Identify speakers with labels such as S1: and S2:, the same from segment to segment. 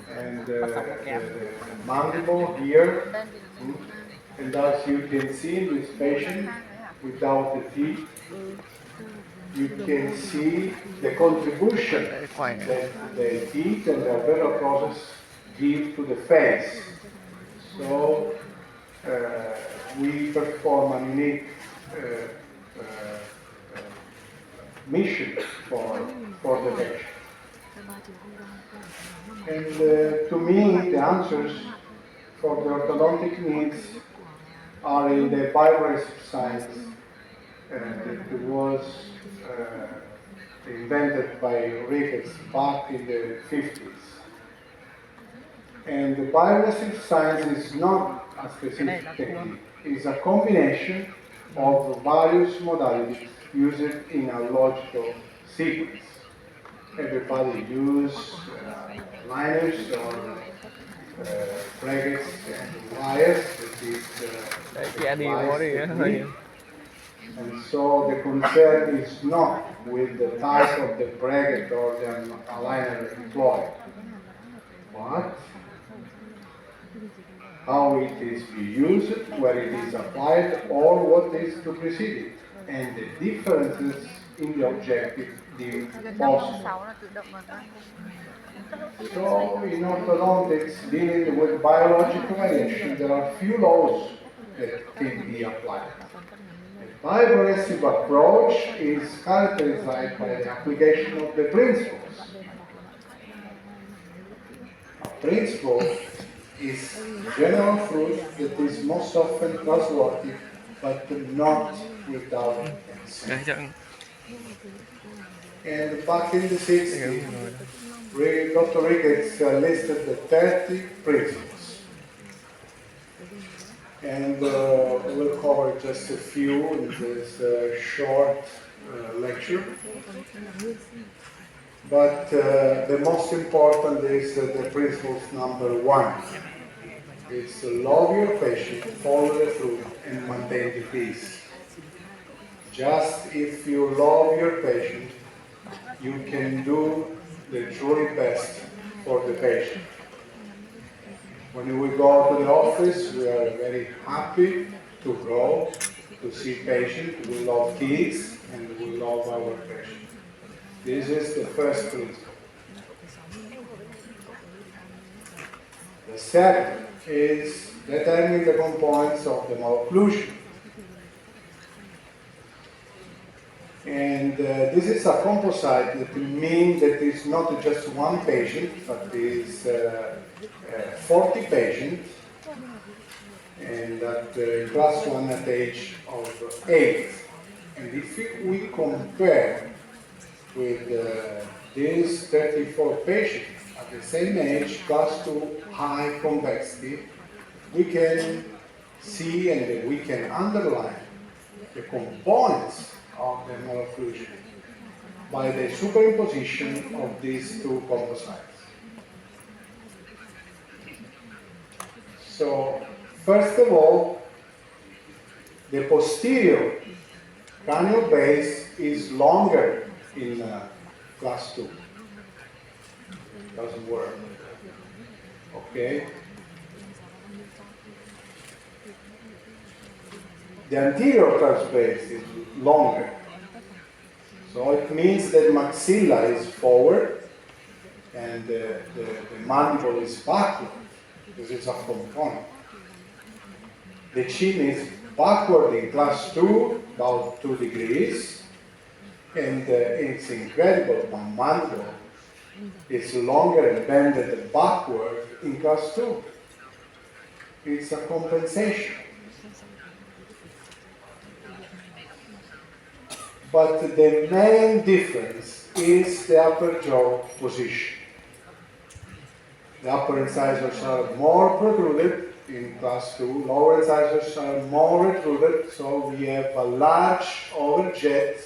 S1: and the mandible here. And as you can see in this patient, without the teeth, you can see the contribution that the teeth and the alveolar process give to the face. So we perform a unique mission for the patient. And to me, the answers for the orthodontic needs are in the bioreactive science that was invented by Ricketts back in the 50s. And the bioreactive science is not a specific technique. It's a combination of various modalities used in a logical sequence. Everybody uses liners or brackets and wires. That is technique. And so the concern is not with the type of the bracket or the aligner employed, but how it is used, where it is applied, or what is to precede it, and the differences in the objective deemed possible. So in orthodontics, dealing with biological variation, there are few laws that can be applied. The bioaggressive approach is characterized by the application of the principles. A principle is general truth that is most often trustworthy, but not without consent. And back in the 60s, Dr. Ricketts listed the 30 principles. And we'll cover just a few in this short lecture. But the most important is the principles number 1. It's love your patient, follow the truth, and maintain the peace. Just if you love your patient, you can do the truly best for the patient. When we go to the office, we are very happy to go to see patients. We love kids and we love our patients. This is the first principle. The second is determining the components of the malocclusion. And this is a composite that means that it's not just one patient, but is 40 patients, and that class 1 at age of 8. And if we compare with these 34 patients at the same age, class 2 high convexity, we can see and we can underline the components of the malocclusion by the superimposition of these two composites. So, first of all, the posterior cranial base is longer in class 2. Doesn't work. Okay? The anterior cranial base is longer. So it means that maxilla is forward and the mandible is backward. This is a component. The chin is backward in class 2, about 2 degrees, and it's incredible, my mandible is longer and bended backward in class 2. It's a compensation. But the main difference is the upper jaw position. The upper incisors are more protruded in class 2, lower incisors are more retruded, so we have a large overjet,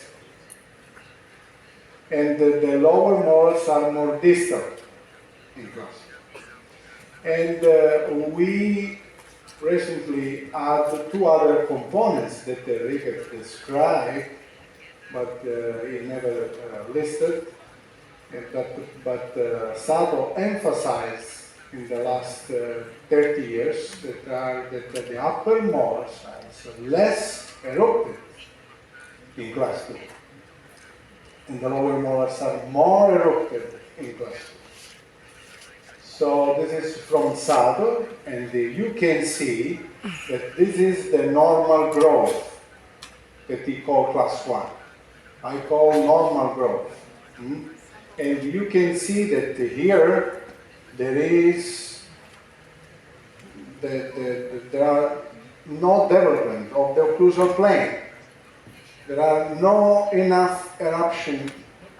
S1: and the lower molars are more distal in class 2. And we recently added 2 other components that Ricketts described, but he never listed. But Sato emphasized in the last 30 years that the upper molars are less erupted in class 2, and the lower molars are more erupted in class 2. So this is from Sato, and you can see that this is the normal growth that he called class 1. I call normal growth. And you can see that here there are no development of the occlusal plane. There are no enough eruption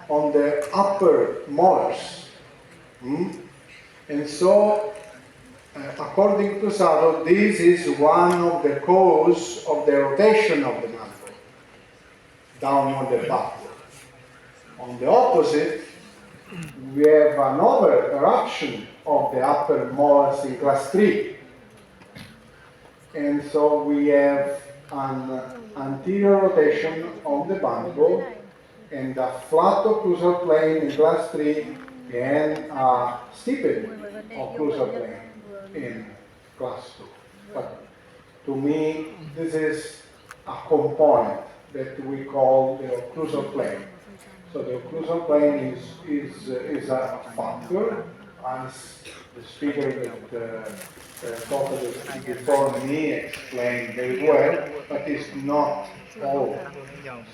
S1: on the upper molars. And so, according to Sato, this is one of the cause of the rotation of the mantle downward and backward. On the opposite, we have another eruption of the upper molars in class 3. And so we have an anterior rotation of the mantle and a flat occlusal plane in class 3 and a steepened occlusal plane in class 2. But to me, this is a component that we call the occlusal plane. So the occlusal plane is a factor, as the speaker that talked before me explained very well, but it's not all.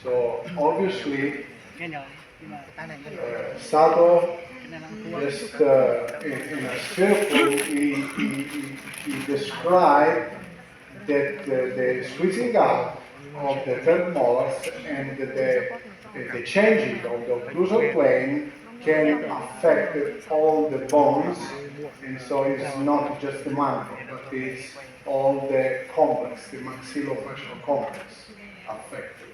S1: So obviously, Sato, just in a circle, he described that the squeezing out of the third molars and the changing of the occlusal plane can affect all the bones, and so it's not just the mantle, but it's all the complex, the maxillofacial complex affected.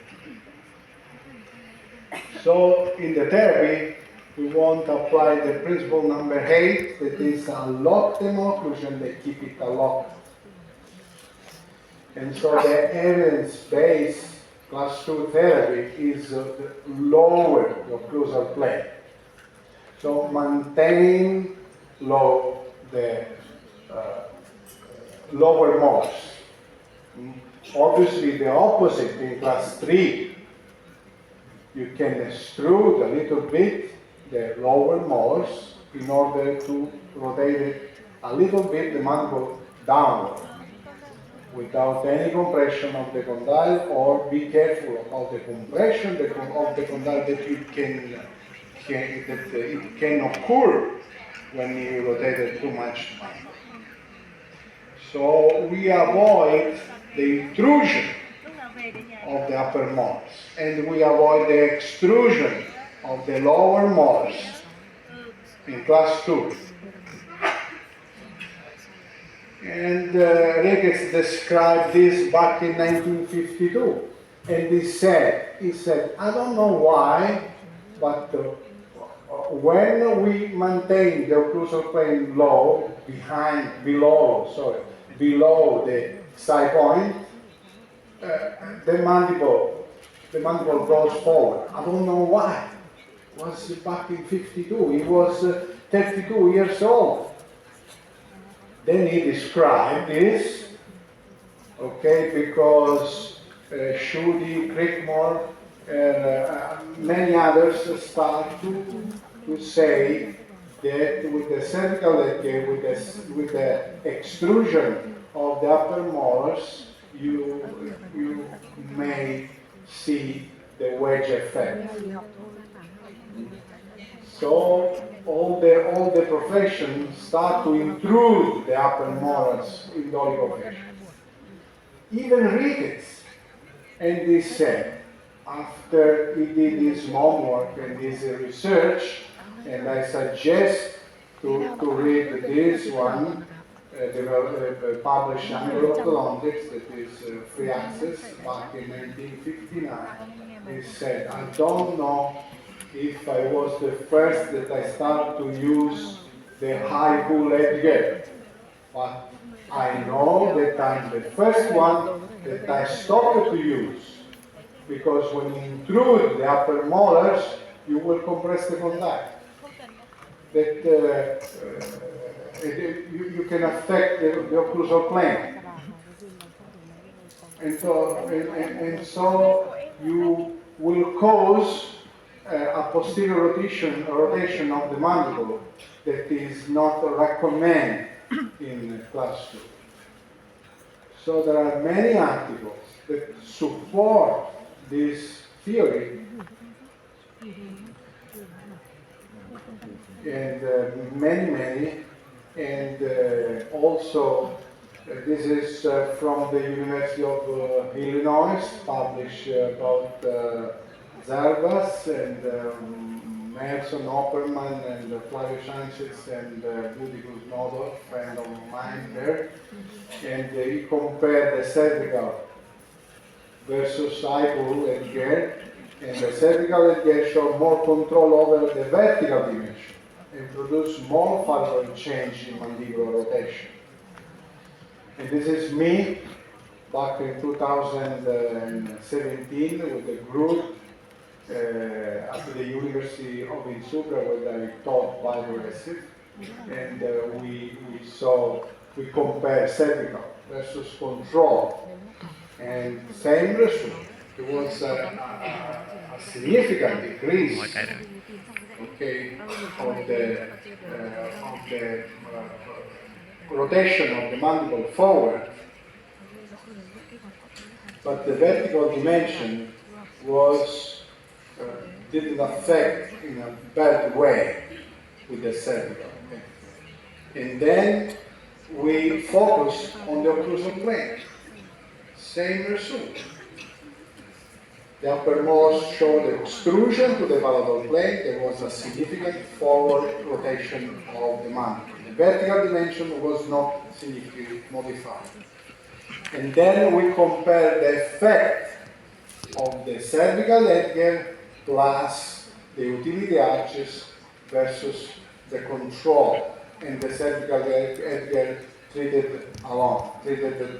S1: So in the therapy, we want to apply the principle number 8, that is a locked occlusion, they keep it a locked. And so the evidence-based class 2 therapy is lower the occlusal plane. So maintain low the lower molars. Obviously the opposite in class 3, you can extrude a little bit the lower molars in order to rotate it a little bit the mandible downward, without any compression of the condyle, or be careful of the compression of the condyle that it can occur when you rotate it too much. So we avoid the intrusion of the upper molars, and we avoid the extrusion of the lower molars in class 2. And Regis described this back in 1952, and he said, I don't know why, but when we maintain the occlusal plane below the side point, the mandible goes forward. I don't know why. It was back in 52. He was 32 years old. Then he described this, okay, because Shudi, Crickmore, and many others start to say that with the cervical leg, with the extrusion of the upper molars, you may see the wedge effect. So all the professions start to intrude the upper molars in the oligofacial. Even Ricketts, and he said, after he did his homework and his research, and I suggest to read this one, published under orthodontics, that is free access, back in 1959. He said, I don't know if I was the first that I started to use the high bull edge gap, but I know that I'm the first one that I stopped to use, because when you intrude the upper molars, you will compress the condyle. that you can affect the occlusal plane. And so you will cause a posterior rotation of the mandible that is not recommended in class 2. So there are many articles that support this theory, and many, and also this is from the University of Illinois, published about Zervas and Merson Opperman and Flavio Sanchez and Budicus Nodor, friend of mine there, and he compared the cervical versus eyeball headgear, and the cervical headgear showed more control over the vertical dimension and produced more favorable change in mandibular rotation. And this is me back in 2017 with a group at the University of Insubria where I taught bioaggressive, and we compared cervical versus control, and same result. There was a significant decrease, okay, of the rotation of the mandible forward, but the vertical dimension didn't affect in a bad way with the cervical. Okay? And then we focused on the occlusal plane. Same result. The uppermost showed extrusion to the palatal plane. There was a significant forward rotation of the mandible. The vertical dimension was not significantly modified. And then we compared the effect of the cervical headgear plus the utility arches versus the control, and the cervical headgear treated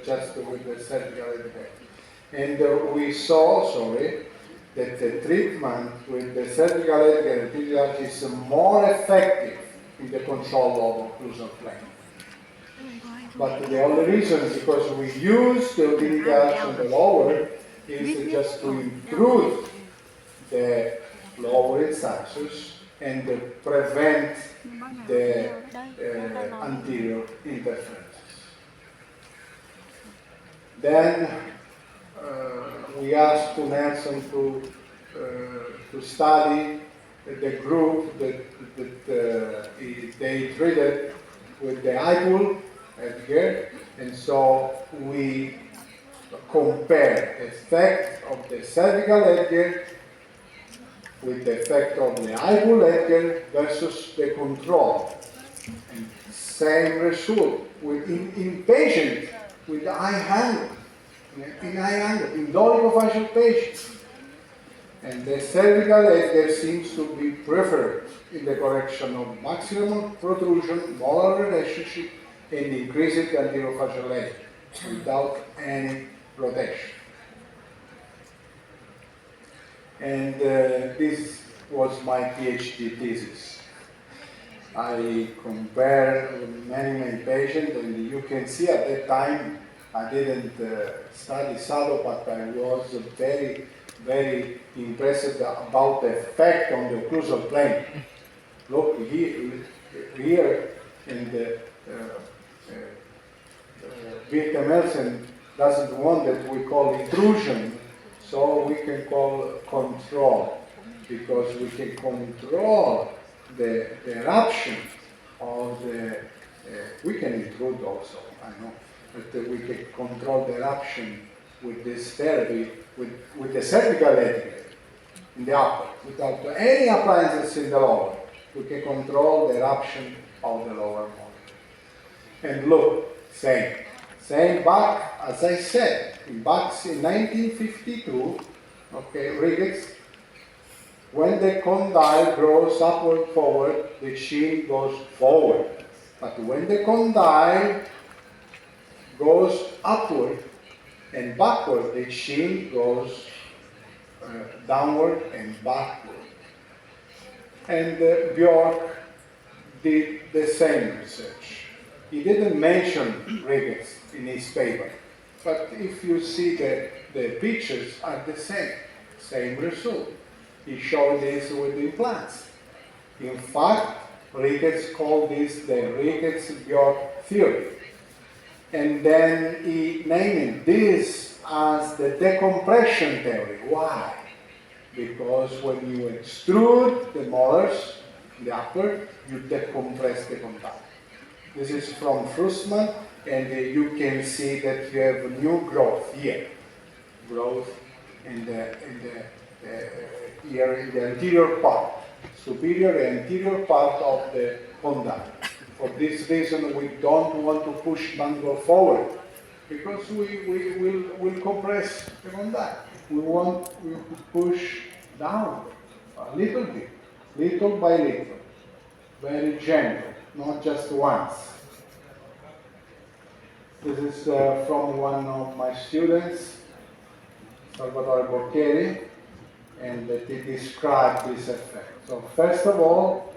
S1: just with the cervical headgear. And we saw, that the treatment with the cervical headgear and utility arches is more effective in the control of occlusal plane. But the only reason is because we use the utility arch on the lower is just to improve the lower incisors and prevent the anterior interferences. Then we asked Nelson to study the group that they treated with the eyeball headgear, and so we compare the effect of the cervical headgear with the effect of the eyeball headgear versus the control. And same result in patients with eye angle, in dolichofacial patients. And the cervical headgear seems to be preferred in the correction of maximum protrusion, molar relationship, and increasing anterior facial area without any rotation. And this was my PhD thesis. I compared many patients, and you can see at that time I didn't study SADO, but I was very impressed about the effect on the occlusal plane. Look here in the Wilhelm doesn't want that we call intrusion, so we can call control, because we can control the eruption of the, we can intrude also, I know, but we can control the eruption with this therapy, with the cervical headgear in the upper, without any appliances in the lower. We can control the eruption of the lower molar. And look, same back, as I said, in backs in 1952, okay, Riggins, when the condyle grows upward forward, the chin goes forward. But when the condyle goes upward and backward, the chin goes downward and backward. And Bjork did the same research. He didn't mention rickets in his paper, but if you see that the pictures are the same result. He showed this with implants. In fact, Ricketts called this the Ricketts-Bjork theory. And then he named this as the decompression theory. Why? Because when you extrude the molars, the upper, you decompress the contact. This is from Frussman, and you can see that you have new growth here. Growth in the here in the anterior part, superior and anterior part of the contact. For this reason, we don't want to push mandible forward because we will compress the contact. We want to push down a little bit, little by little, very gentle, not just once. This is from one of my students, Salvatore Boccheri, and he described this effect. So first of all,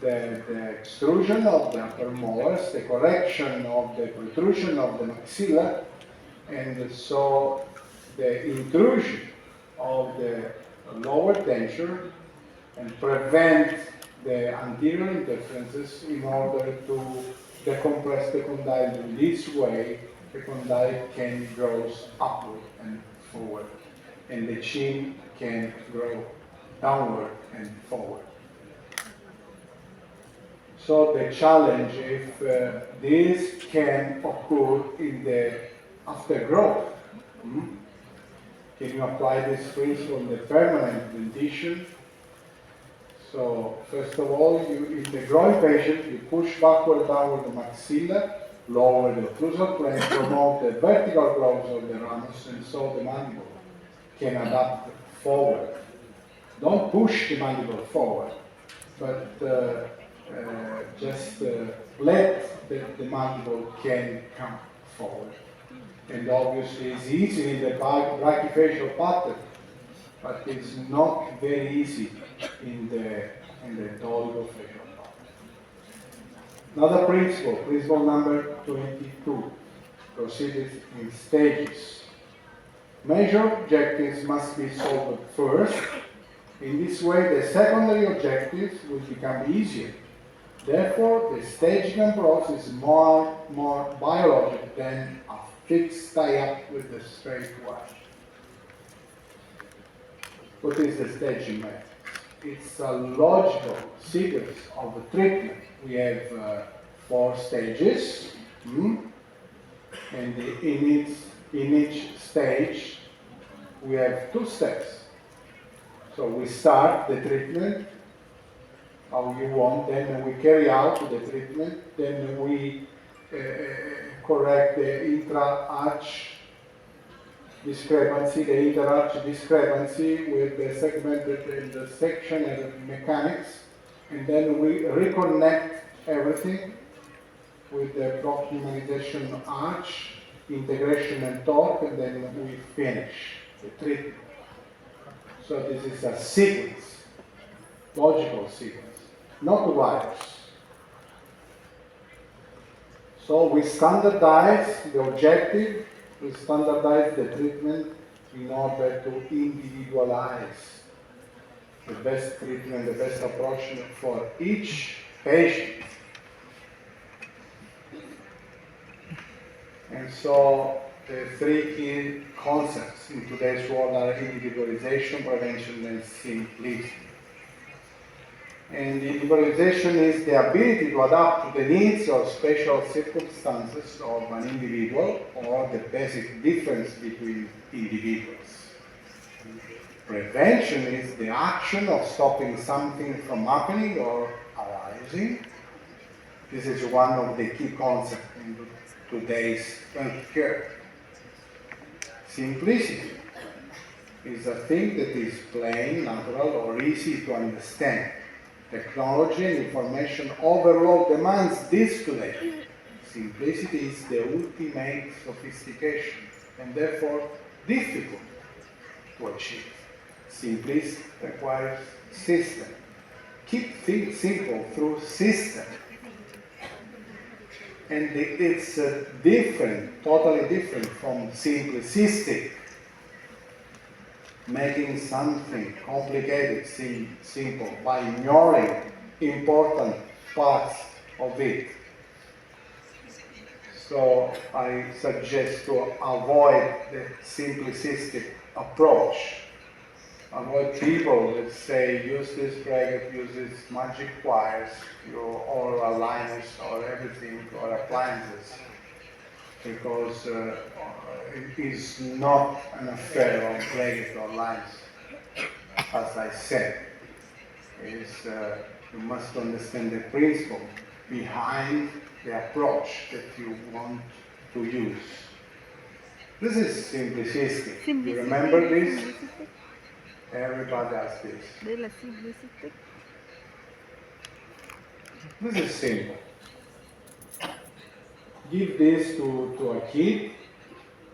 S1: the extrusion of the upper molars, the correction of the protrusion of the maxilla, and so the intrusion of the lower denture and prevent the anterior interferences in order to decompress the condyle. In this way, the condyle can grow upward and forward, and the chin can grow downward and forward. So the challenge, if this can occur in the aftergrowth, can you apply this principle in the permanent dentition? So first of all, in the growing patient, you push backward, downward the maxilla, lower the occlusal plane, promote the vertical growth of the ramus, and so the mandible can adapt forward. Don't push the mandible forward, but just let the mandible can come forward. And obviously it's easy in the brachyfacial pattern, but it's not very easy in the dolichofacial pattern. Another principle number 22, proceeded in stages. Major objectives must be solved first. In this way, the secondary objectives will become easier. Therefore, the staging approach is more biological than a fixed tie-up with the straight wash. What is the staging method? It's a logical sequence of the treatment. We have 4 stages, and in each stage we have 2 steps. So we start the treatment how you want, then we carry out the treatment, then we correct the intra-arch discrepancy, the inter-arch discrepancy with the segmented and the section and mechanics, and then we reconnect everything with the proximalization arch, integration and torque, and then we finish the treatment. So this is a sequence, logical sequence, not wires. So we standardize the objective, we standardize the treatment in order to individualize the best treatment, the best approach for each patient. And so the 3 key concepts in today's world are individualization, prevention, and simplicity. And individualization is the ability to adapt to the needs or special circumstances of an individual or the basic difference between individuals. Prevention is the action of stopping something from happening or arising. This is one of the key concepts in today's healthcare. Simplicity is a thing that is plain, natural, or easy to understand. Technology and information overload demands this today. Simplicity is the ultimate sophistication and therefore difficult to achieve. Simplicity requires system. Keep things simple through system. And it's different, totally different from simplistic, making something complicated seem simple by ignoring important parts of it. So I suggest to avoid the simplistic approach. Avoid people that say use this bracket, use this magic wires, or aligners, or everything, or appliances, because it is not an affair of bracket or lines, as I said. You must understand the principle behind the approach that you want to use. This is simplistic. You remember this? Everybody does this. This is simple. Give this to a kid.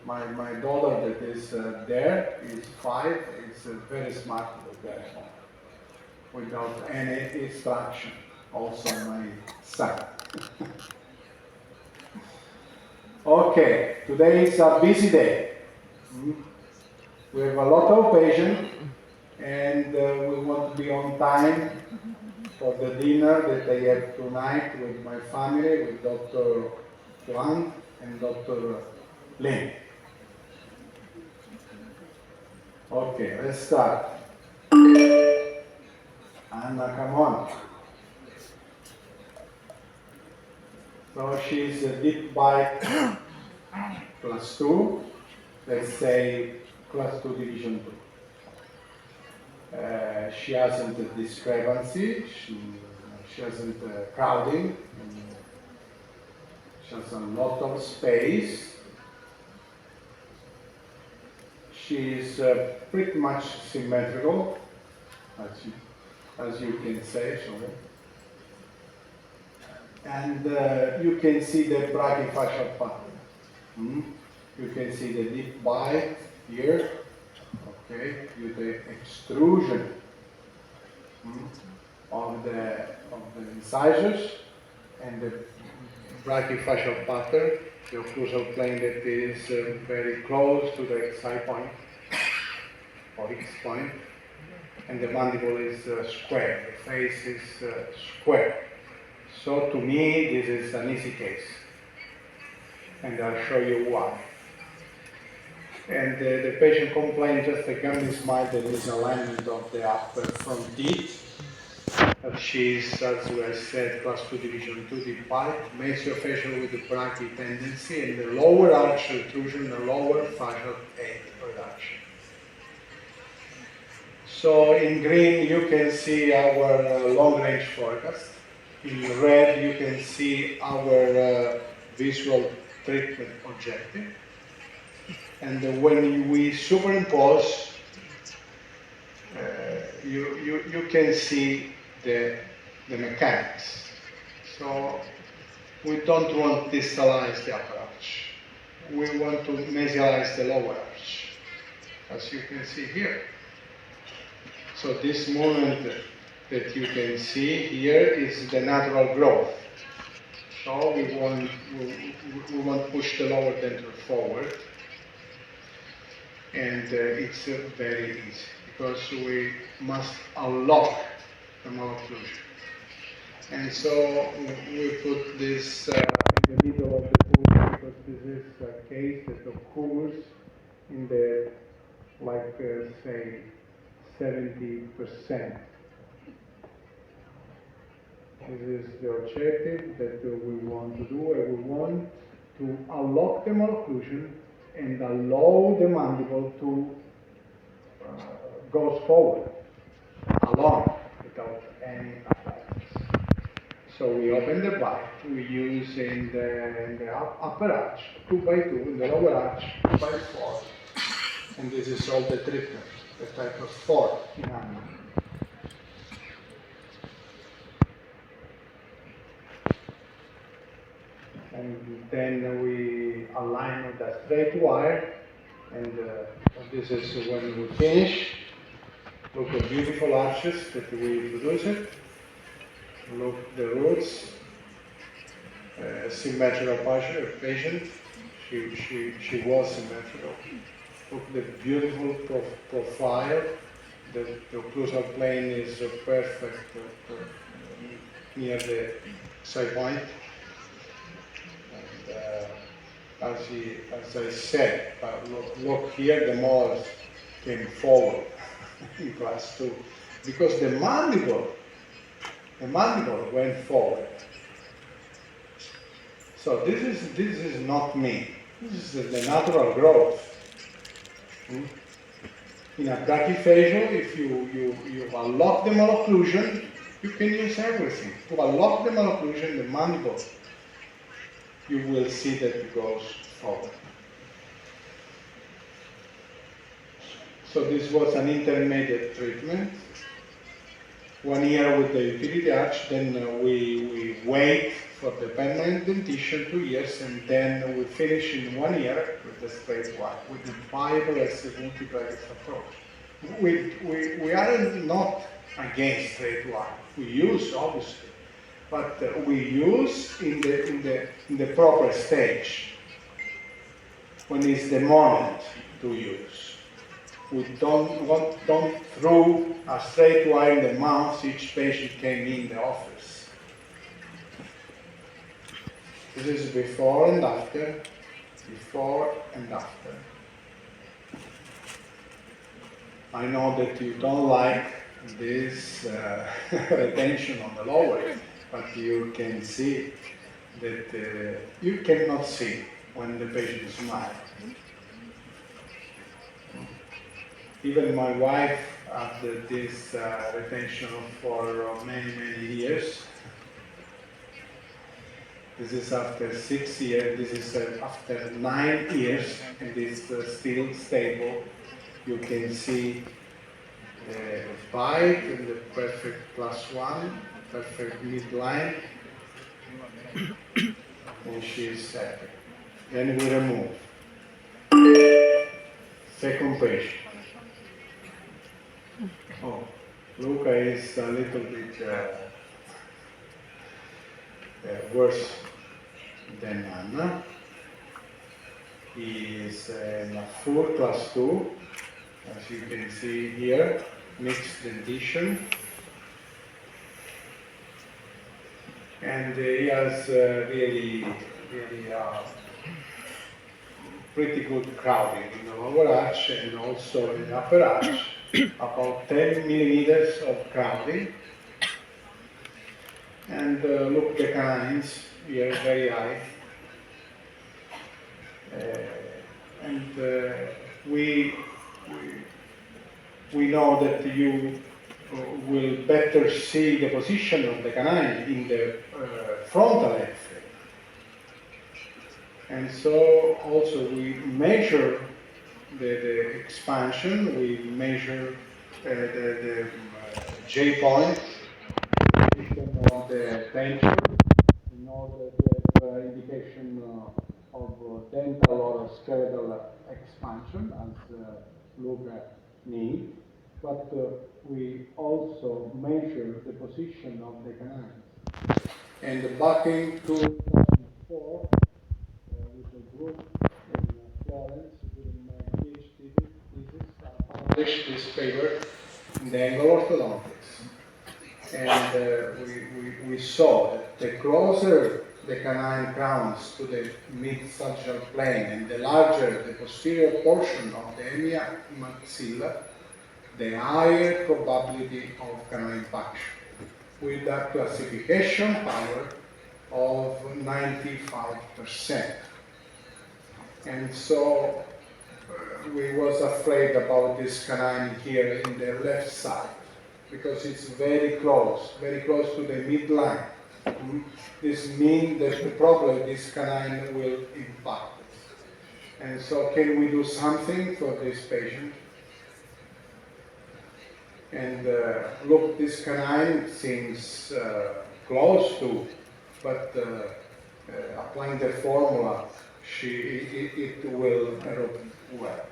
S1: My daughter that is there is 5. Is very smart with that one, without any instruction. Also my son. Okay, today is a busy day. We have a lot of patients, and we want to be on time for the dinner that I have tonight with my family, with Dr. Quan and Dr. Lin. Okay, let's start. Anna, come on. So she's a deep bite class 2, let's say class 2 division 2. She hasn't a discrepancy, she hasn't crowding, she has a lot of space. She is pretty much symmetrical, as you can say. And you can see the brachyfacial pattern. You can see the deep bite here, okay, with the extrusion of the incisors and the brachyfacial pattern, the occlusal plane that is very close to the side point or X point, and the mandible is square, the face is square. So to me, this is an easy case, and I'll show you why. And the patient complained just a gummy smile, that is alignment of the upper front teeth. She is, as I said, class 2 division 2 deep bite, maxillofacial with the brachy tendency, and the lower arch retrusion, the lower facial head reduction. So in green, you can see our long-range forecast. In red, you can see our visual treatment objective. And when we superimpose, you can see the mechanics. So we don't want to distalize the upper arch. We want to mesialize the lower arch, as you can see here. So this movement that you can see here is the natural growth. So we want to push the lower dental forward, and it's very easy because we must unlock the malocclusion. And so we put this in the middle of the pool because this is a case that occurs in the, like say, 70%. This is the objective that we want to do, and we want to unlock the malocclusion and allow the mandible to go forward, along, without any apparatus. So we open the bite, we use in the upper arch 2 by 2, in the lower arch 2 by 4, and this is all the treatment, the type of 4 in animal. And then we align with a straight wire, and this is when we finish. Look at beautiful arches that we produce it. Look the roots. symmetrical patient. She was symmetrical. Look, the beautiful profile. The occlusal plane is perfect near the side point. And, as I said, look here, the molars came forward in class 2 because the mandible went forward. So this is not me. This is the natural growth. In a brachyfacial, if you unlock the malocclusion, you can use everything. To unlock the malocclusion, the mandible, you will see that it goes forward. So this was an intermediate treatment. 1 year with the utility arch, then we wait for the permanent dentition 2 years, and then we finish in 1 year with the straight one, with the biaggressive multiplexus approach. We are not against straight one. We use, obviously, but we use in the proper stage, when it's the moment to use. We don't throw a straight wire in the mouth each patient came in the office. This is before and after, before and after. I know that you don't like this retention on the lower, but you can see that you cannot see when the patient smiles. Even my wife had this retention for many years. This is after 6 years, this is after 9 years, and it's still stable. You can see the bite and the perfect +1, perfect midline, and she is happy. Then we remove. Second patient. Oh, Luca is a little bit worse than Anna. He is in a full +2, as you can see here, mixed dentition. And he has really pretty good crowding in the lower arch and also in the upper arch. About 10 millimeters of crowding. And look, the canines here very high. And we know that you will better see the position of the canine in the frontal X-ray. And so also we measure the expansion, we measure the J point, position of the denture, in order to have indication of dental or skeletal expansion, as Luca needs. But we also measure the position of the canines. And back in 2004, with the group in Florence, doing my PhD thesis, I published this paper in the angle orthodontics. And we saw that the closer the canine crowns to the mid-sagittal plane and the larger the posterior portion of the hemiaxilla, the higher probability of canine function, with a classification power of 95%. And so we was afraid about this canine here in the left side, because it's very close to the midline. This means that probably this canine will impact it. And so can we do something for this patient? And look, this canine seems close to, but applying the formula, it will erupt well.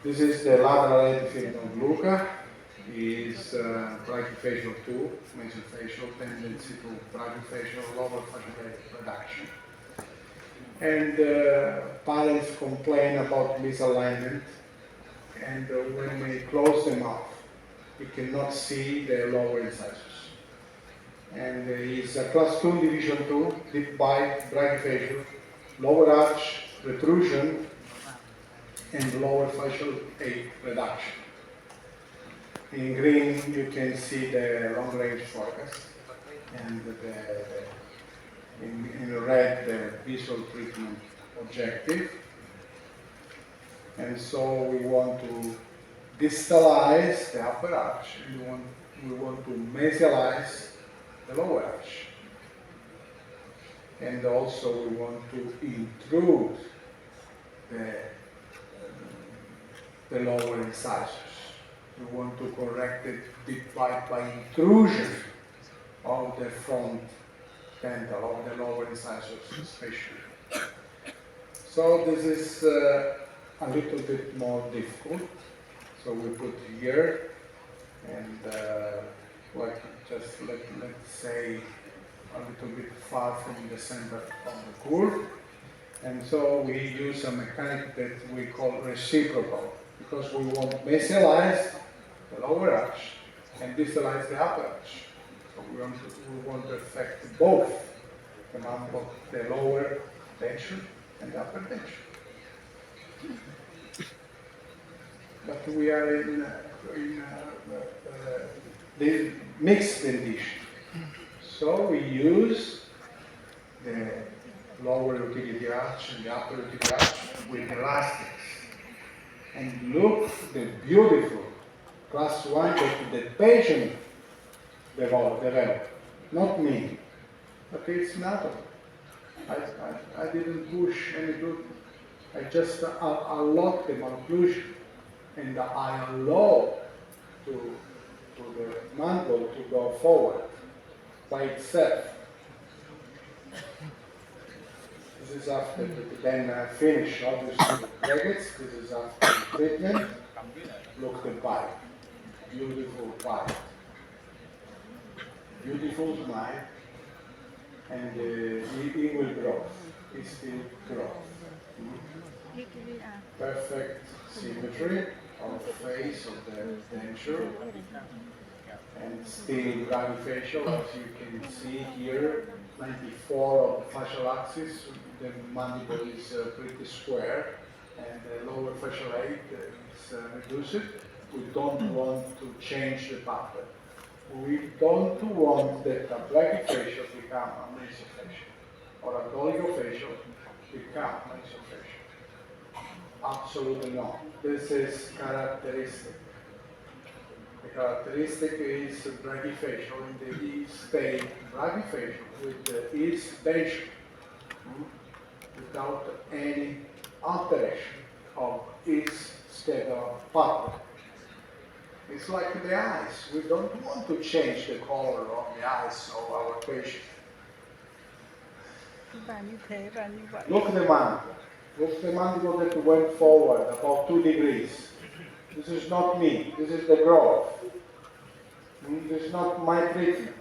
S1: This is the lateral epiphyseal of Luca. is brachyfacial 2, mesofacial tendency to brachyfacial lower facial reduction. And parents complain about misalignment, and when we close the mouth, we cannot see the lower incisors. And it's a class 2 division 2, deep bite, brachyfacial, lower arch, protrusion, and lower facial 8 reduction. In green, you can see the long-range focus, and in red, the visual treatment objective. And so we want to distalize the upper arch, and we want to mesialize the lower arch. And also we want to intrude the lower incisors. We want to correct the deep bite by intrusion of the front dental, of the lower incisors especially. So this is a little bit more difficult. So we put here, and let's say a little bit far from the center of the curve. And so we use a mechanic that we call reciprocal, because we want to mesialize the lower arch and distalize the upper arch. So we want to affect both the lower denture and the upper denture. But we are in the mixed dentition. So we use the lower utility arch and the upper utility arch with elastics. And look the beautiful class 1 that the patient developed, not me. But it's natural. I didn't push any gluten. I just unlocked the malocclusion, and I allow to the mandible to go forward by itself. This is after then finish, obviously, with brackets. This is after the treatment. Look the bite. Beautiful bite. Beautiful smile. And it will grow. It still grows. Perfect symmetry of the face of the denture. And still brachyfacial, as you can see here, 94 of the facial axis. The mandible is pretty square, and the lower facial 8 is reduced. We don't want to change the pattern. We don't want that a brachyfacial become a mesofacial, or a dolichofacial become mesofacial. Absolutely not. This is characteristic. The characteristic is brachyfacial, and they stay brachyfacial with the east denture without any alteration of its schedule pattern. It's like the eyes. We don't want to change the color of the eyes of our patient. Look at the mandible. Look at the mandible that went forward about 2 degrees. This is not me. This is the growth. This is not my treatment.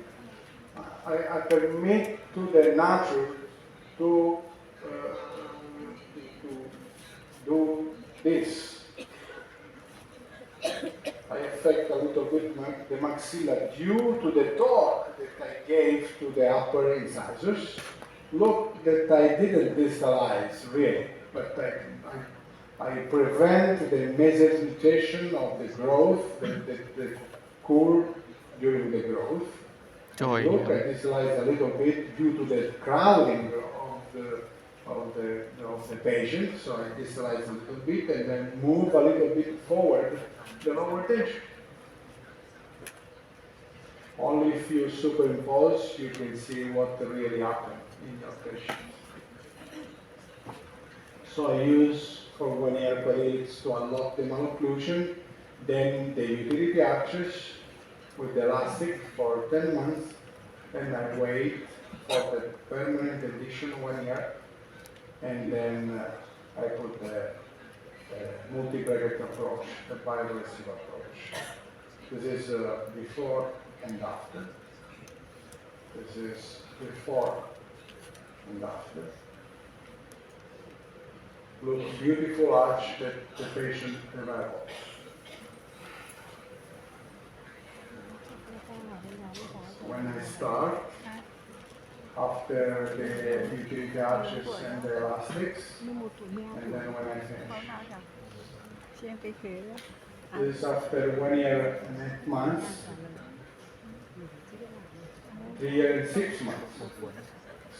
S1: I permit to the nature to do this. I affect a little bit the maxilla due to the torque that I gave to the upper incisors. Look that I didn't distalize really, but I prevent the mesonutrition of the growth, the curve during the growth. Look, I distalize a little bit due to the crowding of the patient, so I distalize a little bit and then move a little bit forward the lower denture. Only if you superimpose, you can see what really happened in your patient. So I use for 1 year periods to unlock the malocclusion, then the utility arches with the elastic for 10 months, and I wait for the permanent dentition 1 year, and then I put the multi-bracket approach, the bioaggressive approach. This is before and after. This is before and after. Look, beautiful arch that the patient developed. When I start, after the utility arches and the elastics, and then when I finish. This is after 1 year and 8 months, 3 years and 6 months,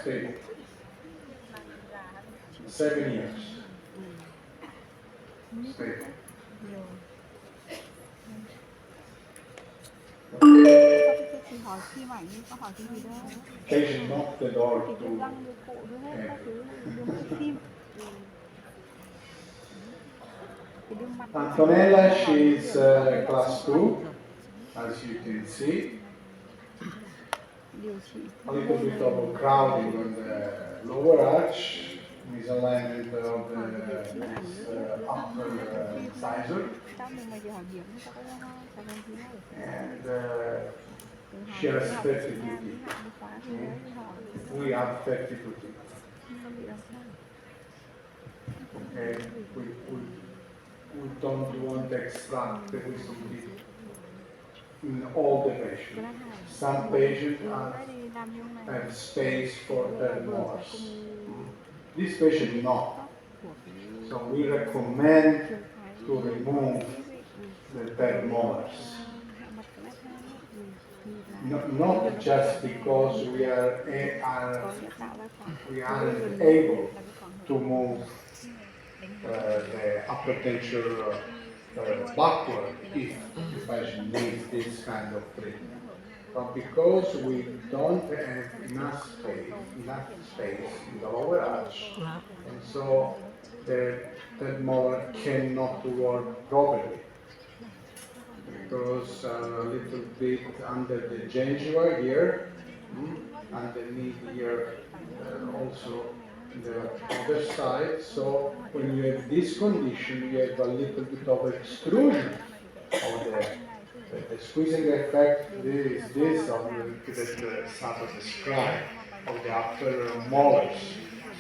S1: stable, 7 years, stable. Patient knocked the door to Antonella, she's class 2, as you can see. A little bit of crowding on the lower arch, misalignment of the upper incisor. And she has 32 teeth. We have 32 teeth. Okay, we don't want to extract the wisdom teeth in all the patients. Some patients have space for third molars. This patient not. So we recommend to remove the third molars. Not just because we aren't able to move the upper denture backward if the patient needs this kind of treatment. But because we don't have enough space in the lower arch, and so the third molar cannot work properly. Because a little bit under the gingiva here, underneath here, also the other side. So when you have this condition, you have a little bit of extrusion of the squeezing effect. This that Saba described of the upper molars.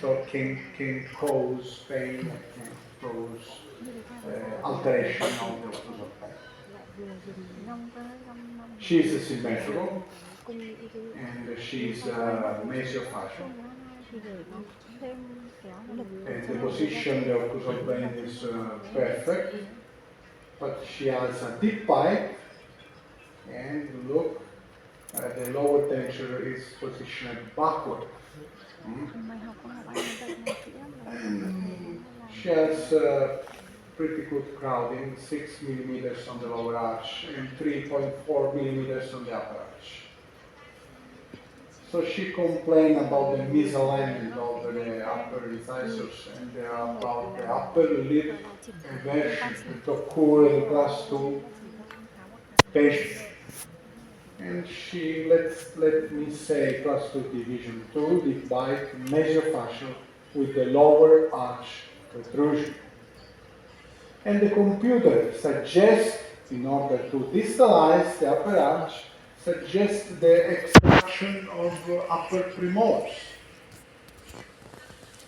S1: So can cause pain, can cause alteration of the occlusal plane. She's symmetrical and she's mesiofascial. And the position of the occlusal plane is perfect, but she has a deep pipe, and look, the lower denture is positioned backward. And she has pretty good crowding, 6 millimeters on the lower arch and 3.4 millimeters on the upper arch. So she complained about the misalignment of the upper incisors and about the upper lip eversion that occurred in class 2 patient. And she, let me say, class 2 division 2, deep bite, mesiofascial with the lower arch protrusion. And the computer suggests, in order to distalize the upper arch, suggests the extraction of upper premolars.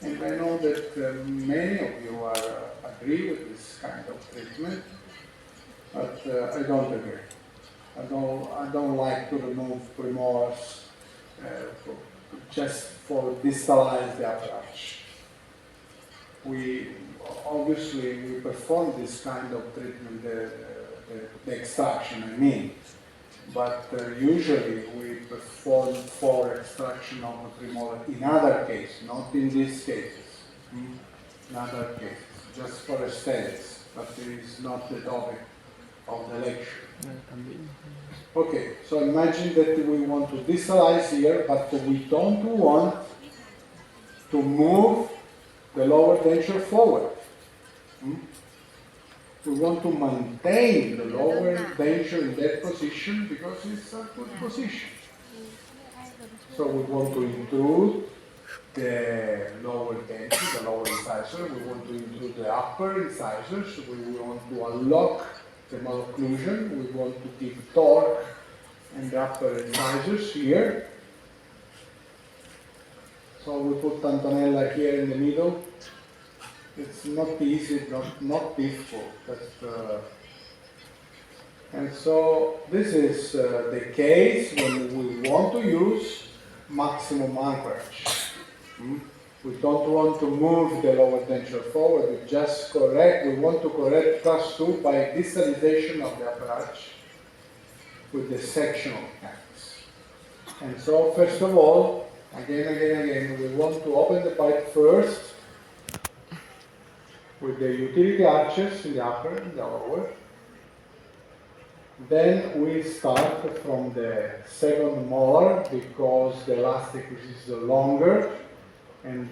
S1: And I know that many of you agree with this kind of treatment, but I don't agree. I don't like to remove premolars just for distalize the upper arch. We perform this kind of treatment, the extraction, I mean, but usually we perform for extraction of the premolar in other cases, not in these cases, in other cases, just for aesthetics, but it is not the topic of the lecture. Okay, so imagine that we want to distalize here, but we don't want to move the lower denture forward. We want to maintain the lower denture in that position because it's a good position. So we want to intrude the lower denture, the lower incisor. We want to intrude the upper incisors. We want to unlock the malocclusion. We want to give torque and the upper incisors here. So we put Antonella here in the middle. It's not easy, not difficult. And so this is the case when we want to use maximum anchorage. We don't want to move the lower denture forward, we just correct, we want to correct class 2 by distalization of the upper arch with the sectional mechanics. And so first of all, again, we want to open the pipe first with the utility arches in the upper and the lower. Then we start from the second molar because the elastic is longer, and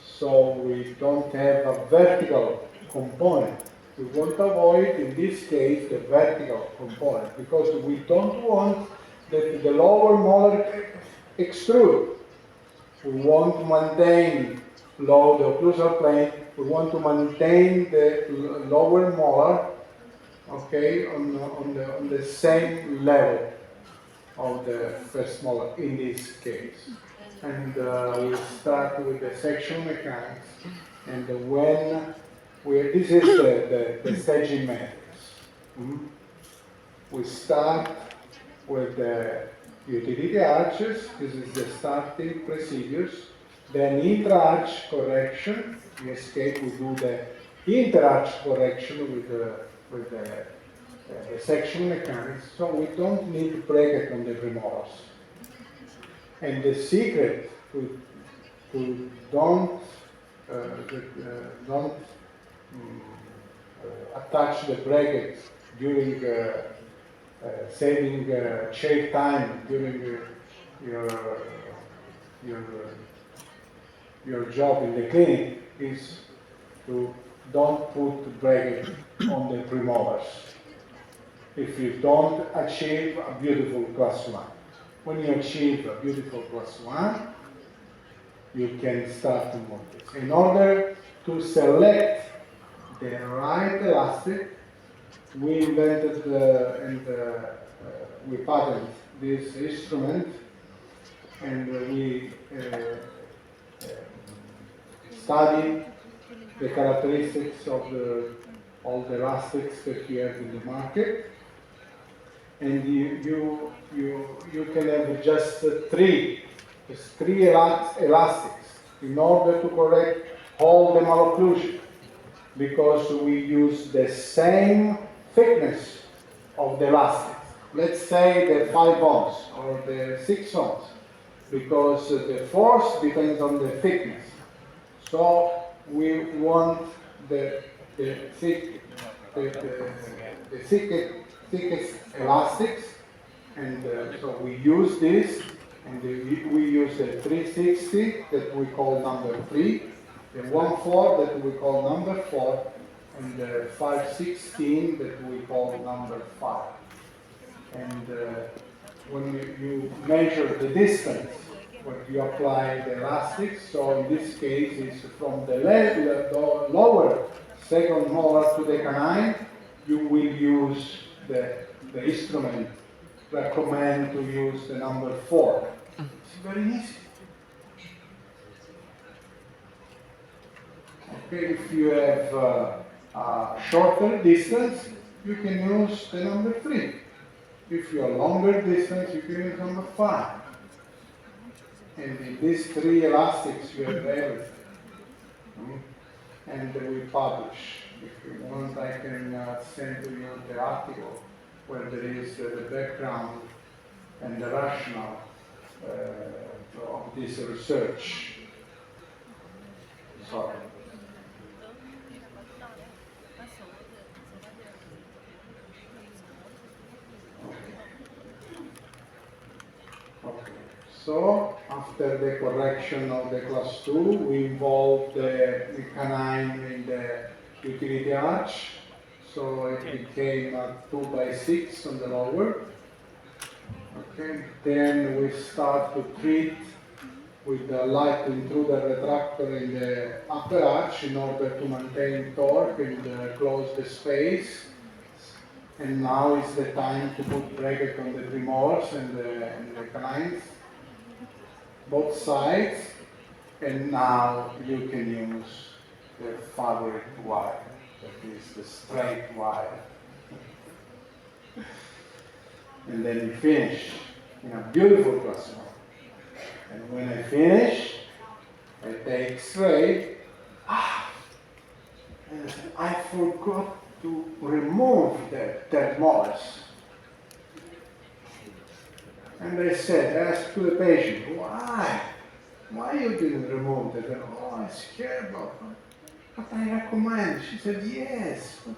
S1: so we don't have a vertical component. We want to avoid, in this case, the vertical component because we don't want that the lower molar extrude. We want to maintain below the occlusal plane. We want to maintain the lower molar, okay, on the same level of the first molar in this case. And we start with the sectional mechanics, and when this is the staging methods. We start with the utility arches. This is the starting procedures. Then intra-arch correction. We escape. We do the inter-arch correction with the sectional mechanics. So we don't need bracket on the premolars. And the secret to don't attach the bracket during saving chair time during your job in the clinic is to don't put bracket on the premolars if you don't achieve a beautiful class 1. When you achieve a beautiful class 1, you can start to move this. In order to select the right elastic, we invented we patented this instrument, and we studied the characteristics of all the elastics that we have in the market. And you can have just three elastics in order to correct all the malocclusion, because we use the same thickness of the elastic. Let's say the 5 ohms or the 6 ohms, because the force depends on the thickness. So we want the thickest elastics, and so we use this, and we use the 360 that we call number 3, the 1/4 that we call number 4, and the 5/16 that we call number 5. And when you measure the distance when you apply the elastics, so in this case it's from the lower second molar to the canine, you will use the instrument recommend to use the number 4. It's very easy. Okay, if you have a shorter distance, you can use the number 3. If you have longer distance, you can use number 5. And in these 3 elastics, you have everything. And we publish. If you want, I can send to you the article where there is the background and the rationale of this research. Sorry. Okay. So after the correction of the class 2, we involved the canine in the utility arch. So it became a 2x6 on the lower. Okay. Then we start to treat with the light intruder retractor in the upper arch in order to maintain torque and close the space. And now is the time to put bracket on the premoles and the canines, both sides. And now you can use the favorite wire, that is the straight wire. And then you finish in a beautiful crossbar. And when I finish, I take straight. And I forgot to remove the molars. And I asked to the patient, why? Why you didn't remove that? Oh, I'm scared about it. But I recommend. She said, yes, but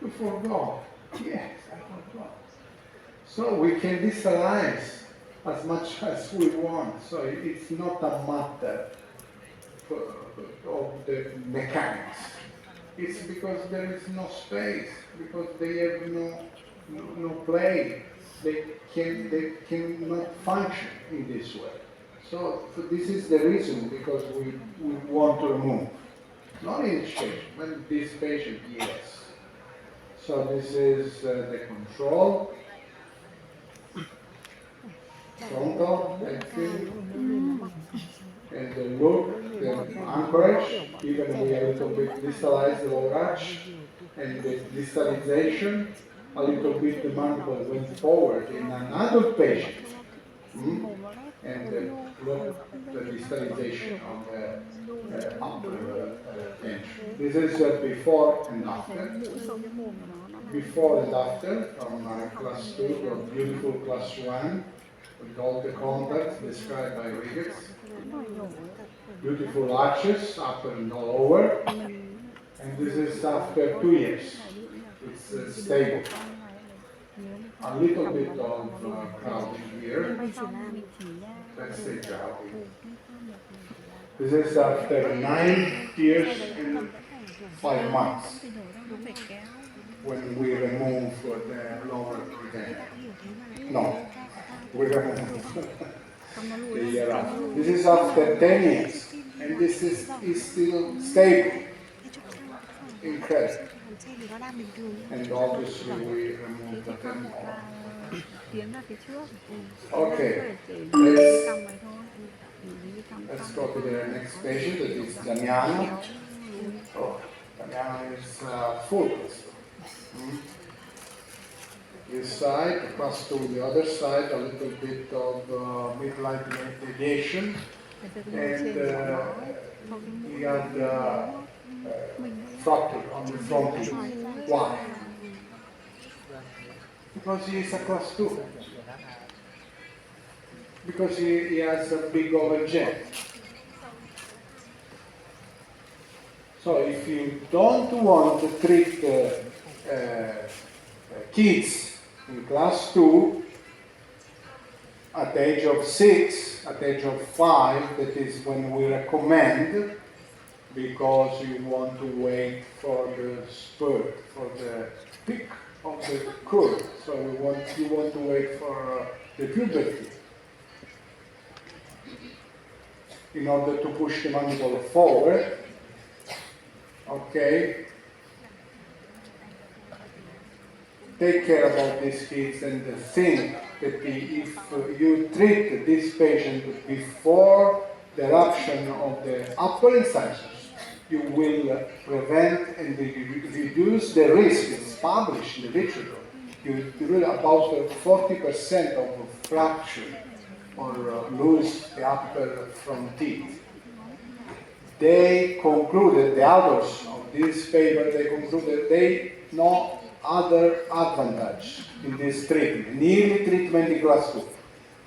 S1: you forgot. Yes, I forgot. So we can digitalize as much as we want. So it's not a matter of the mechanics. It's because there is no space, because they have no play. They cannot function in this way. So this is the reason, because we want to remove. Not in each patient, but this patient, yes. So this is the control. Frontal, exit, and the look, the anchorage, even we a little bit distalize the lower arch, and the distalization, a little bit the mandible went forward in an adult patient. And look the distalization of the upper entry. This is before and after. Before and after, from class 2 to a beautiful class 1, with all the contacts described by Ricketts. Beautiful arches, upper and lower. And this is after 2 years. It's stable. A little bit of crowding here. Let's say crowding. This is after 9 years and 5 months, when we remove the lower retainer. No, we remove the year after. This is after 10 years, and this is still stable. Incredible. And obviously we remove the temporal. Okay, let's go to the next patient, that is Damiano. Oh, Damiano is full. This side, pass to the other side, a little bit of midline deviation, and he had fracture on the front teeth. Why? Because he is a class 2. Because he has a big overjet. So if you don't want to treat kids in class 2 at the age of 6, at the age of 5, that is when we recommend, because you want to wait for the spurt, for the peak of the curve. So you want to wait for the puberty in order to push the mandible forward. Okay. Take care about these kids and think that if you treat this patient before the eruption of the upper incisors, you will prevent and reduce the risk. It's published in the literature. You will about 40% of fracture or lose the upper front teeth. They concluded, the authors of this paper, they concluded they no other advantage in this treatment, nearly treatment in class 2,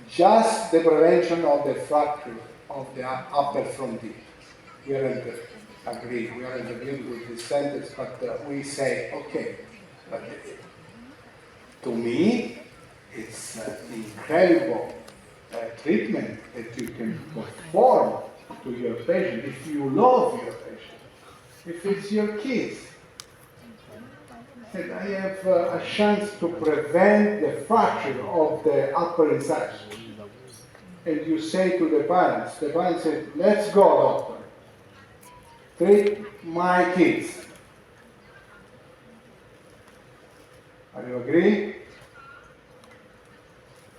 S1: just the prevention of the fracture of the upper front teeth. We aren't agreed with this sentence, but we say, okay, but to me, it's incredible treatment that you can perform to your patient if you love your patient, if it's your kids. And I have a chance to prevent the fracture of the upper incisors. And you say to the parents say, let's go, doctor. Treat my kids. Are you agree?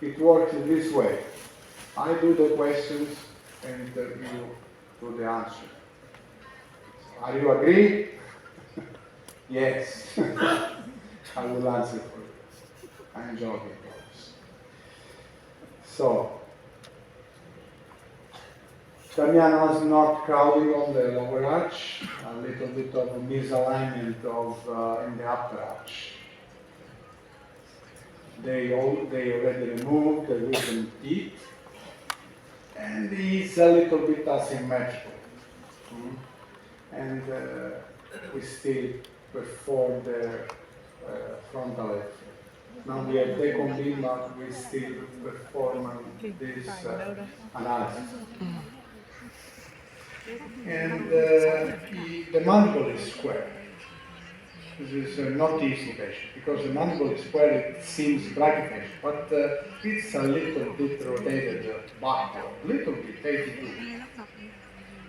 S1: It works in this way. I do the questions and you do the answer. Are you agree? Yes. I will answer for you. I'm joking, of course. So, Damiano is not crowding on the lower arch, a little bit of misalignment of in the upper arch. They already removed the wisdom teeth, and he's a little bit asymmetrical. And we still perform the frontal effect. Now we have deconvened, but we still perform this analysis. And the mandible is square. This is not easy patient, because the mandible is square, it seems brachyfacial, but it's a little bit rotated backward, a little bit, 82.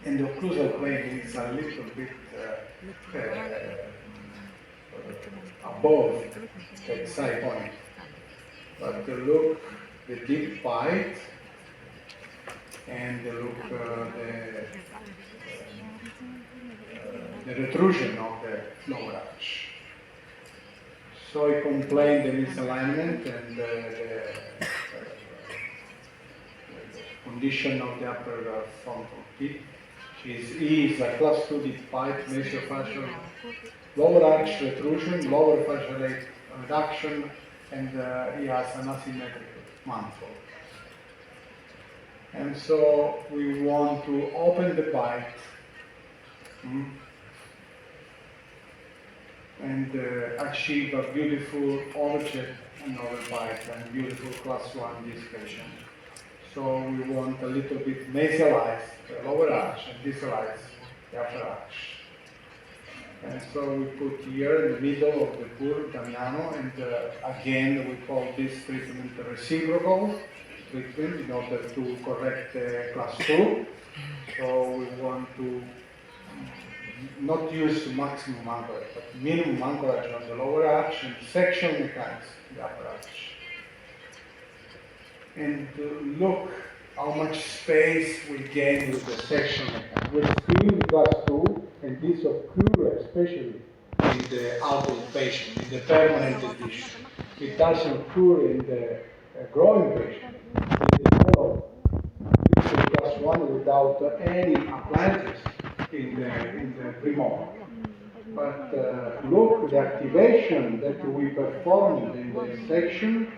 S1: And the occlusal plane is a little bit above the side point. But look, the deep bite, and look the retrusion of the lower arch. So I complained the misalignment and the condition of the upper frontal teeth. He is a class 2 deep bite, mesofascial, lower arch retrusion, lower fascial reduction, and he has an asymmetrical manifold. And so we want to open the bite and achieve a beautiful overjet and overbite and beautiful class 1 this patient. So we want a little bit mesialize the lower arch and disalize the upper arch. And so we put here in the middle of the poor Damiano, and again we call this treatment reciprocal treatment in order to correct class 2. So we want to not use maximum anchorage, but minimum anchorage on the lower arch and section mechanics in the upper arch. And look how much space we gain with the section mechanics. We're still in class 2, and this occurs especially in the adult patient, in the permanent tissue. It doesn't occur in the growing patient. It develops in class 1 without any appliances in the premolar. But look, the activation that we performed in the section,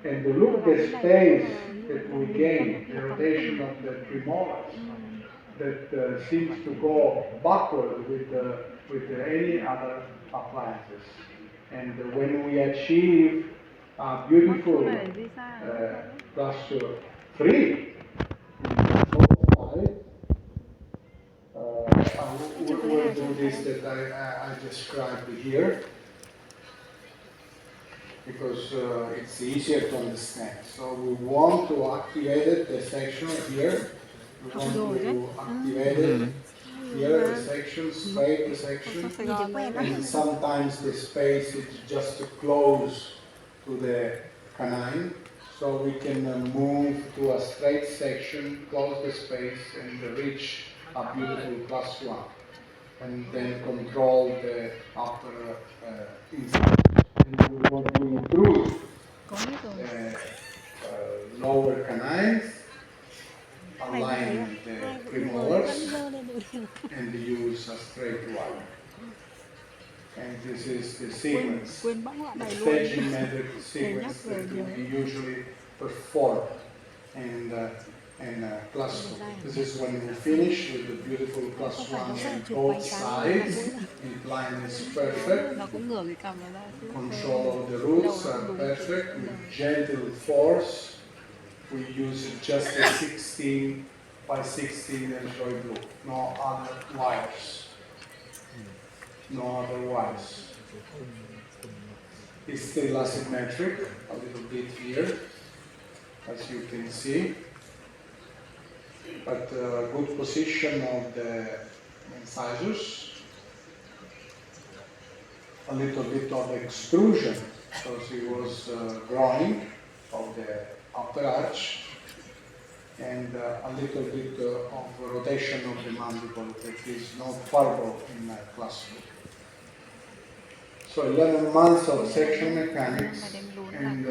S1: and look the space that we gain, the rotation of the premolars, that seems to go backward with any other appliances. And when we achieve a beautiful class 3, we'll do this that I described here, because it's easier to understand. So we want to activate the section here. We want to activate it here, the section, straight the section. And sometimes the space is just close to the canine. So we can move to a straight section, close the space, and reach a beautiful class 1. And then control the upper inside. And we want to improve lower canines, align the premolars, and use a straight line. And this is the sequence, the staging method sequence that we usually perform in class 2. This is when we finish with the beautiful class 1 on both sides. Incline is perfect. Control of the roots are perfect. With gentle force, we use just a 16 by 16 Enjoy Blue. No other wires. No other wires. It's still asymmetric, a little bit here, as you can see. But good position of the incisors. A little bit of extrusion So she was growing of the upper arch and a little bit of rotation of the mandible that is not verbal in class 2. So 11 months of section mechanics and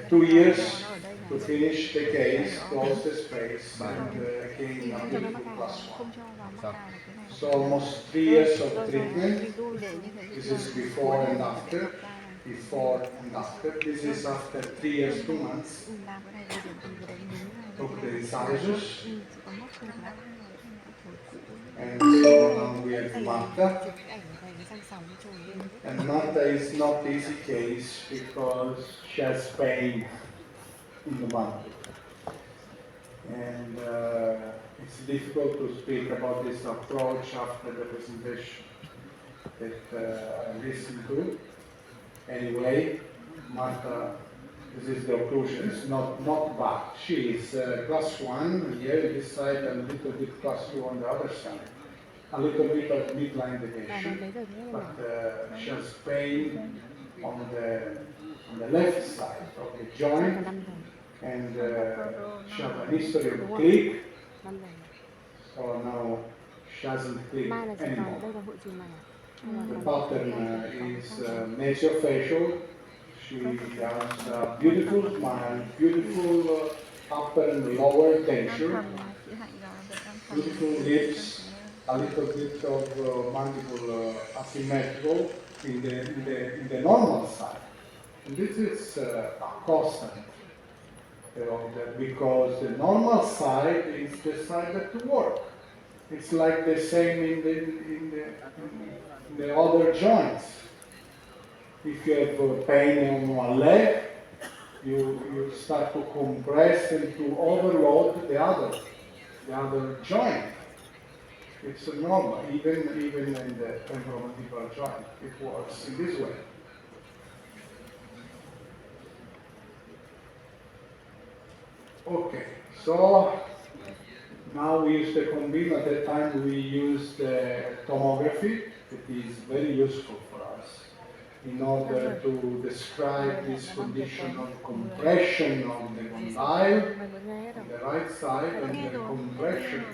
S1: 2 years to finish the case, close the space, and gain a beautiful class 1. So almost 3 years of treatment. This is before and after. Before and after. This is after 3 years, 2 months. Took the incisors. And so now we have Marta. And Marta is not easy case because she has pain in the mandible. And it's difficult to speak about this approach after the presentation that I listened to. Anyway, Marta, this is the occlusion. It's not bad. She is class 1 here on this side and a little bit class 2 on the other side. A little bit of midline deviation, but she has pain on the left side of the joint, and she has a history of click, so now she doesn't click anymore. The pattern is mesiofacial. She has a beautiful smile, beautiful upper and lower denture, beautiful lips, a little bit of mandible asymmetrical in the normal side. And this is a constant, because the normal side is the side that works. It's like the same in the other joints. If you have pain on one leg, you start to compress and to overload the other joint. It's normal, even in the temporomandibular joint. It works in this way. Okay, so now we use the combine. At that time we used tomography. It is very useful for us in order to describe this condition of compression of the condyle on the right side and the compression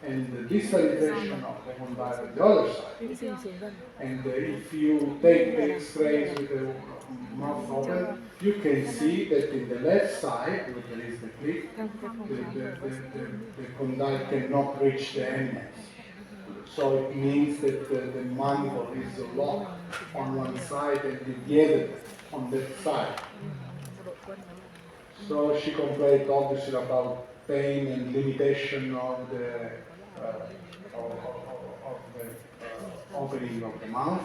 S1: and the distalization of the condyle on the other side. And if you take the X-rays with the mouth open, you can see that in the left side, where there is the clip, the condyle cannot reach the ends. So it means that the mandible is locked on one side and deviated on that side. So she complained obviously about pain and limitation of the opening of the mouth,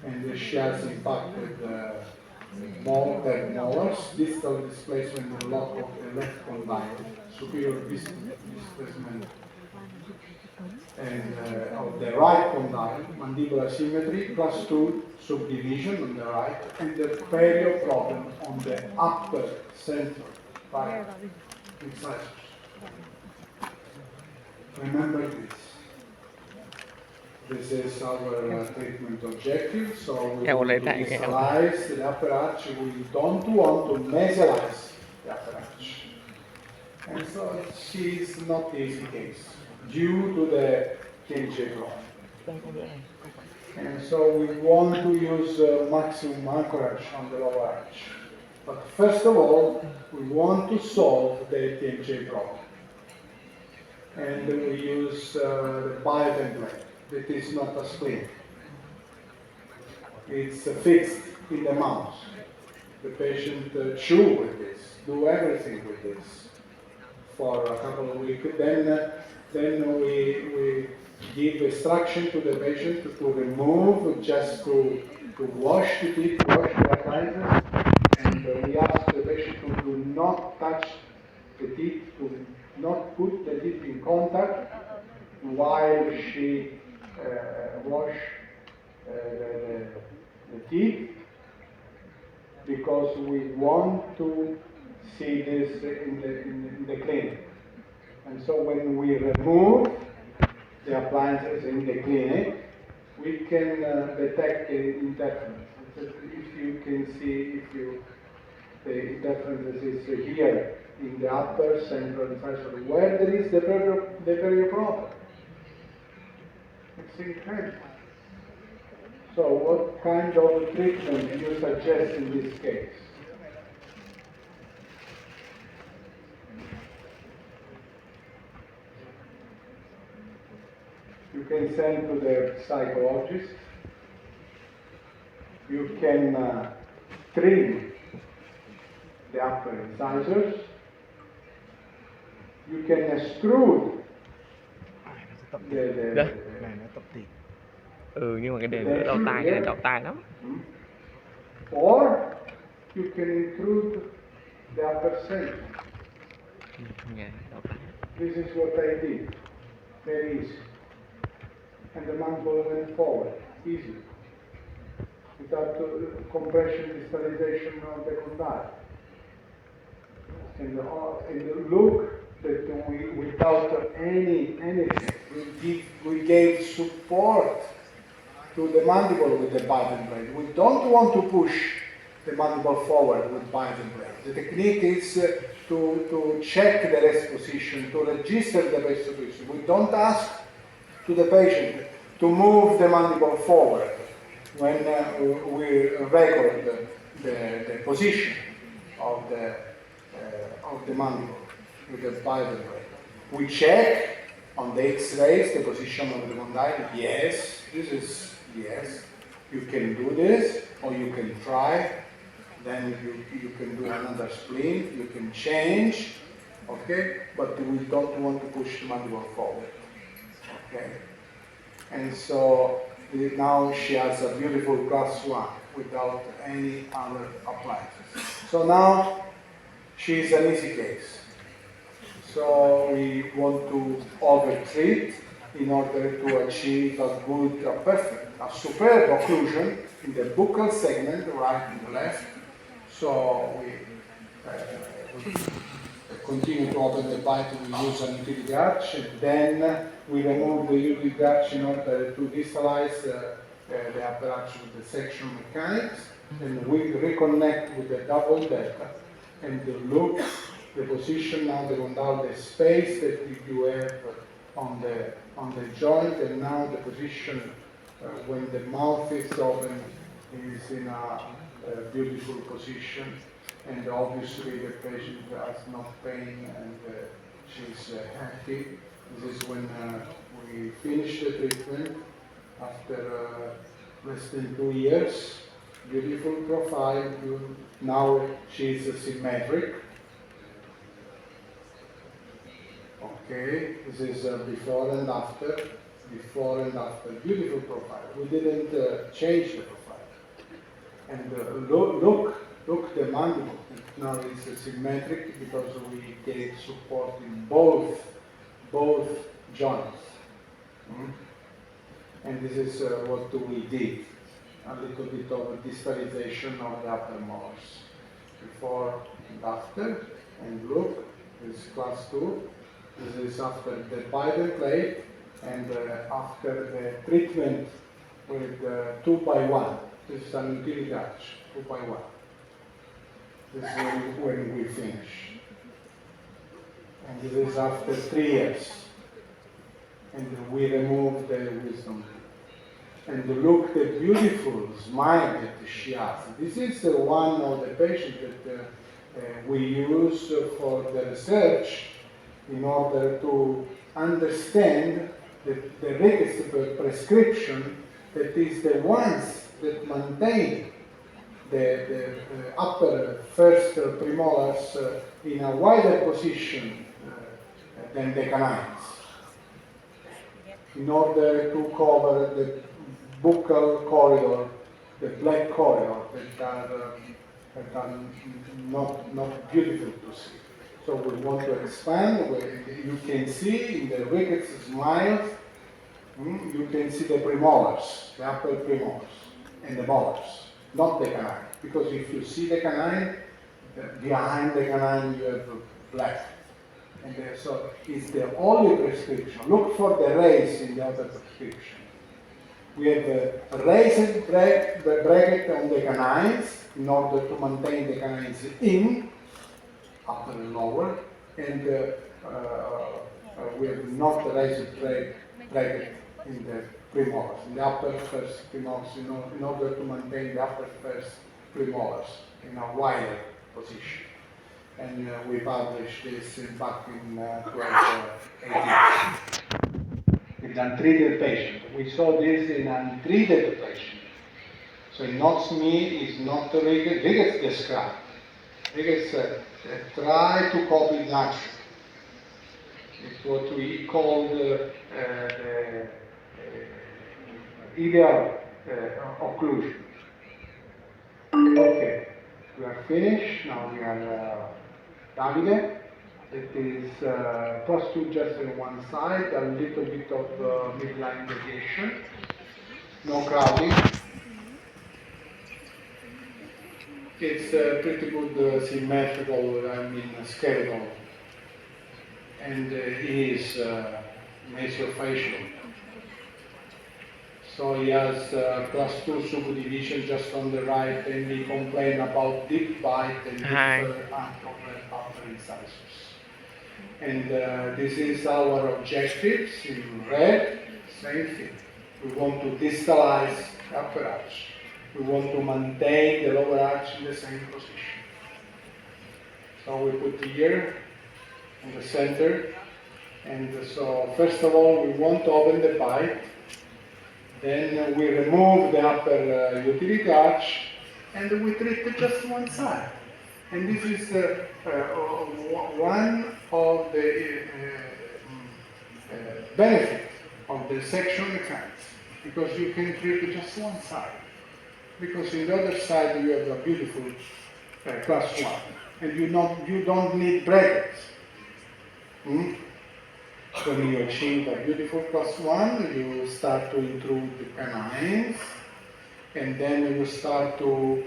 S1: and she has impacted molars, distal displacement and lock of the left condyle, superior displacement and of the right condyle, mandibular symmetry, class 2 subdivision on the right, and the perio problem on the upper center right incisors. Remember this. This is our treatment objective, so we want to mesialize the upper arch. We don't want to mesialize the upper arch. And so she is not the easy case due to the TNJ problem. And so we want to use maximum anchorage on the lower arch. But first of all, we want to solve the TNJ problem. And we use the biotemplate. It is not a spring. It's fixed in the mouth. The patient chew with this, do everything with this for a couple of weeks. Then we give instruction to the patient to remove, just to wash the teeth, wash the incisors, and we ask the patient to do not touch the teeth, to not put the teeth in contact while she wash the teeth, because we want to see this in the clinic. And so when we remove the appliances in the clinic, we can detect the interference. you can see if you the difference is here in the upper central incisor where there is the perioproper. It's incredible. So what kind of treatment do you suggest in this case? You can send to the psychologist. You can trim the upper incisors. You can extrude
S2: Đó. Nhưng mà cái đề nữa đau tai, cái này đau tai lắm.
S1: Or you can intrude the upper center. This is what I did. Very easy. And the mandible went forward, easy. Without compression, distalization of the condyle. And look that we, without anything, we gave support to the mandible with the bite blade. We don't want to push the mandible forward with bite blade. The technique is to check the rest position, to register the rest position. We don't ask to the patient to move the mandible forward when we record the position of the mandible with the bite blade. We check on the X-rays the position of the condyle. Yes, yes, you can do this, or you can try. Then you can do another spleen, you can change, okay? But we don't want to push the mandible forward, okay? And so now she has a beautiful class 1 without any other appliances. So now she's an easy case. So we want to over-treat in order to achieve a good, a perfect, a superb occlusion in the buccal segment, right and the left. So we continue to open the bite, we use an utility arch, and then we remove the utility arch in order to distalize the upper arch with the section mechanics, and we reconnect with the double delta, and look the position now, the condyle, the space that you have on the joint, and now the position when the mouth is open is in a beautiful position, and obviously the patient has no pain and she's happy. This is when we finish the treatment after less than 2 years. Beautiful profile. Now she's symmetric. Okay, this is before and after. Before and after. Beautiful profile. We didn't change the profile. And look the mandible. Now it's symmetric because we gave support in both joints. And this is what we did. A little bit of distalization of the upper molars. Before and after. And look, this is class 2. This is after the bite plate and after the treatment with 2x1. This is an utility arch, 2x1. This is when we finish. And this is after 3 years. And we remove the wisdom tooth. And look the beautiful smile that she has. This is one of the patients that we use for the research in order to understand the biggest prescription, that is the ones that maintain the upper first premolars in a wider position than the canines, in order to cover the buccal corridor, the black corridor that are not beautiful to see. So we want to expand. You can see in the Ricketts smiles, you can see the premolars, the upper premolars, and the molars, not the canine. Because if you see the canine, behind the canine you have black. And so it's the only prescription. Look for the rays in the other prescription. We have a raised bracket on the canines in order to maintain the canines in, upper and lower, and we have not raised bracket in the premolars, in the upper first premolars, in order to maintain the upper first premolars in a wider position. And we published this back in 2018 with an untreated patient. We saw this in an untreated patient. So in NOTSME is not Ricketts described. Ricketts try to copy nature. It's what we call the ideal occlusion. Okay, we are finished. Now we are Davide. It is plus 2 just on one side, a little bit of midline deviation, no crowding. It's pretty good symmetrical, skeletal, and he is mesiofacial. So he has plus 2 subdivision just on the right, and we complain about deep bite and deep act of the upper incisors. And this is our objectives in red, same thing. We want to distalize the upper arch. We want to maintain the lower arch in the same position. So we put here in the center. And so first of all, we want to open the pipe. Then we remove the upper utility arch and we treat just one side. And this is one of the benefits of the section mechanics, because you can treat just one side. Because in the other side you have a beautiful class 1, and you don't need brackets. When you achieve a beautiful class 1, you start to intrude the canines, and then you start to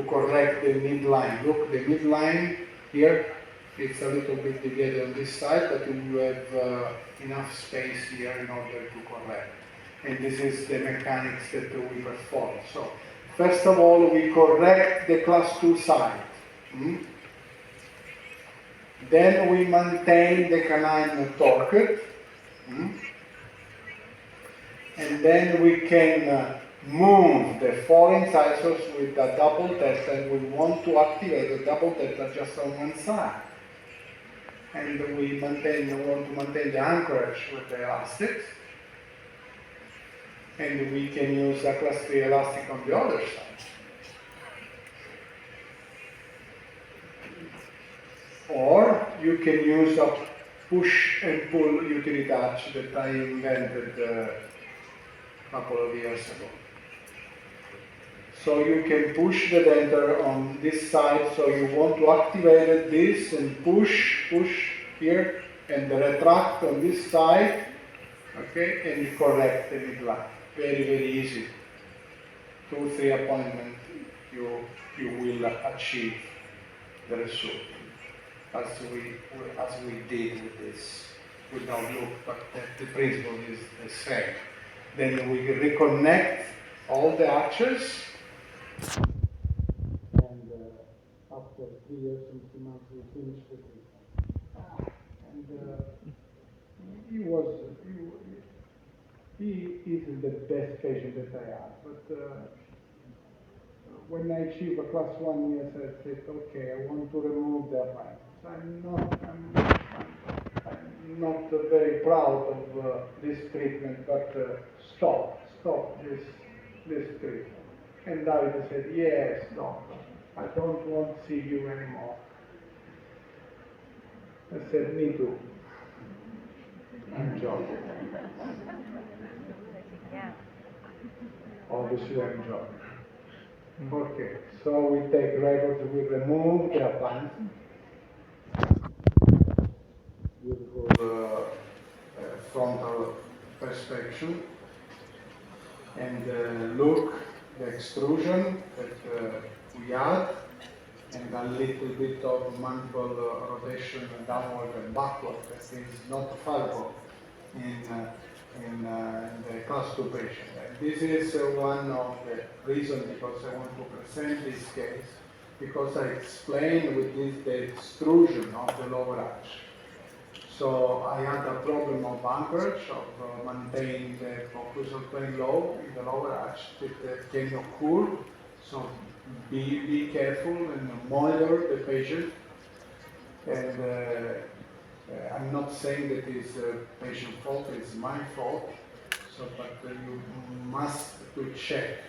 S1: correct the midline. Look, the midline here, it's a little bit deviated on this side, but you have enough space here in order to correct. And this is the mechanics that we perform. So, first of all, we correct the class 2 side. Then we maintain the canine torqued. And then we can move the 4 incisors with a double teta, and we want to activate the double teta just on one side. And we want to maintain the anchorage with the elastics. And we can use a class 3 elastic on the other side. Or you can use a push and pull utility arch that I invented a couple of years ago. So you can push the denter on this side, so you want to activate this and push here, and retract on this side, okay, and you correct the midline. Very, very easy. 2-3 appointments, you will achieve the result, as we did with this, without look, but the principle is the same. Then we reconnect all the arches, and after 3 years and 3 months we finish the treatment. And he is the best patient that I have, but when I achieve a class 1 years, I said, okay, I want to remove the appendix. I'm not very proud of this treatment, but stop this treatment. And David said, yes, doctor, I don't want to see you anymore. I said, me too. I'm joking. Obviously, I'm joking. Okay, so we take records, we remove the appliance. Beautiful frontal perspection. And look, the extrusion that we add, and a little bit of mandible rotation downward and backward that is not fallible in the class 2 patient. And this is one of the reasons because I want to present this case, because I explained with this the extrusion of the lower arch. So I had a problem of anchorage, of maintaining the occlusal plane low in the lower arch that can occur. So be careful and monitor the patient. And I'm not saying that it's patient fault, it's my fault. So, but you must to check.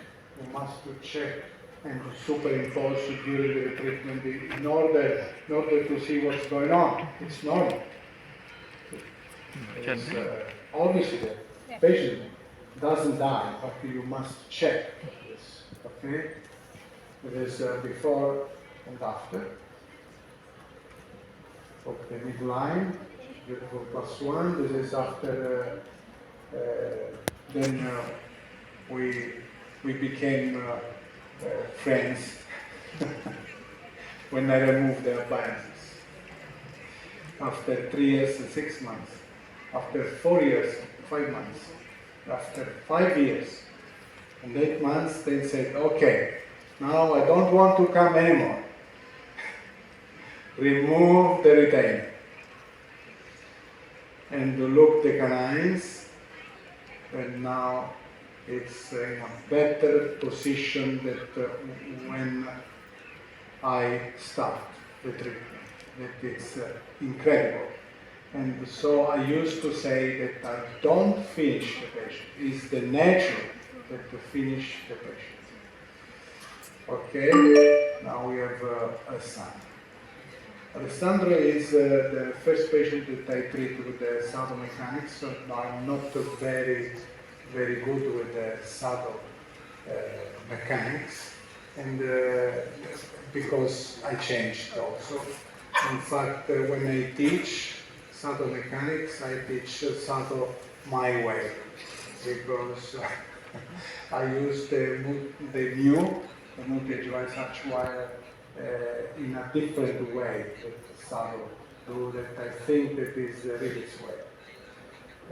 S1: You must to check and to superimpose during the treatment in order to see what's going on. It's normal. It's, obviously, the patient doesn't die, but you must check this. Okay? It is before and after. Okay, midline, beautiful +1. This is after. Then we became friends when I removed the appliances. After 3 years and 6 months. After 4 years, 5 months, after 5 years and 8 months, they said, okay, now I don't want to come anymore. Remove the retainer. And look the canines, and now it's in a better position that when I start the treatment. That it's incredible. And so I used to say that I don't finish the patient. It's the nature that to finish the patient. Okay, now we have Alessandro. Alessandro is the first patient that I treat with the saddle mechanics. So I'm not very good with the saddle mechanics, and because I changed also. In fact, when I teach saddle mechanics, I teach saddle my way, because I use the new multi-device arch wire in a different way that saddle do that I think that is the realest way.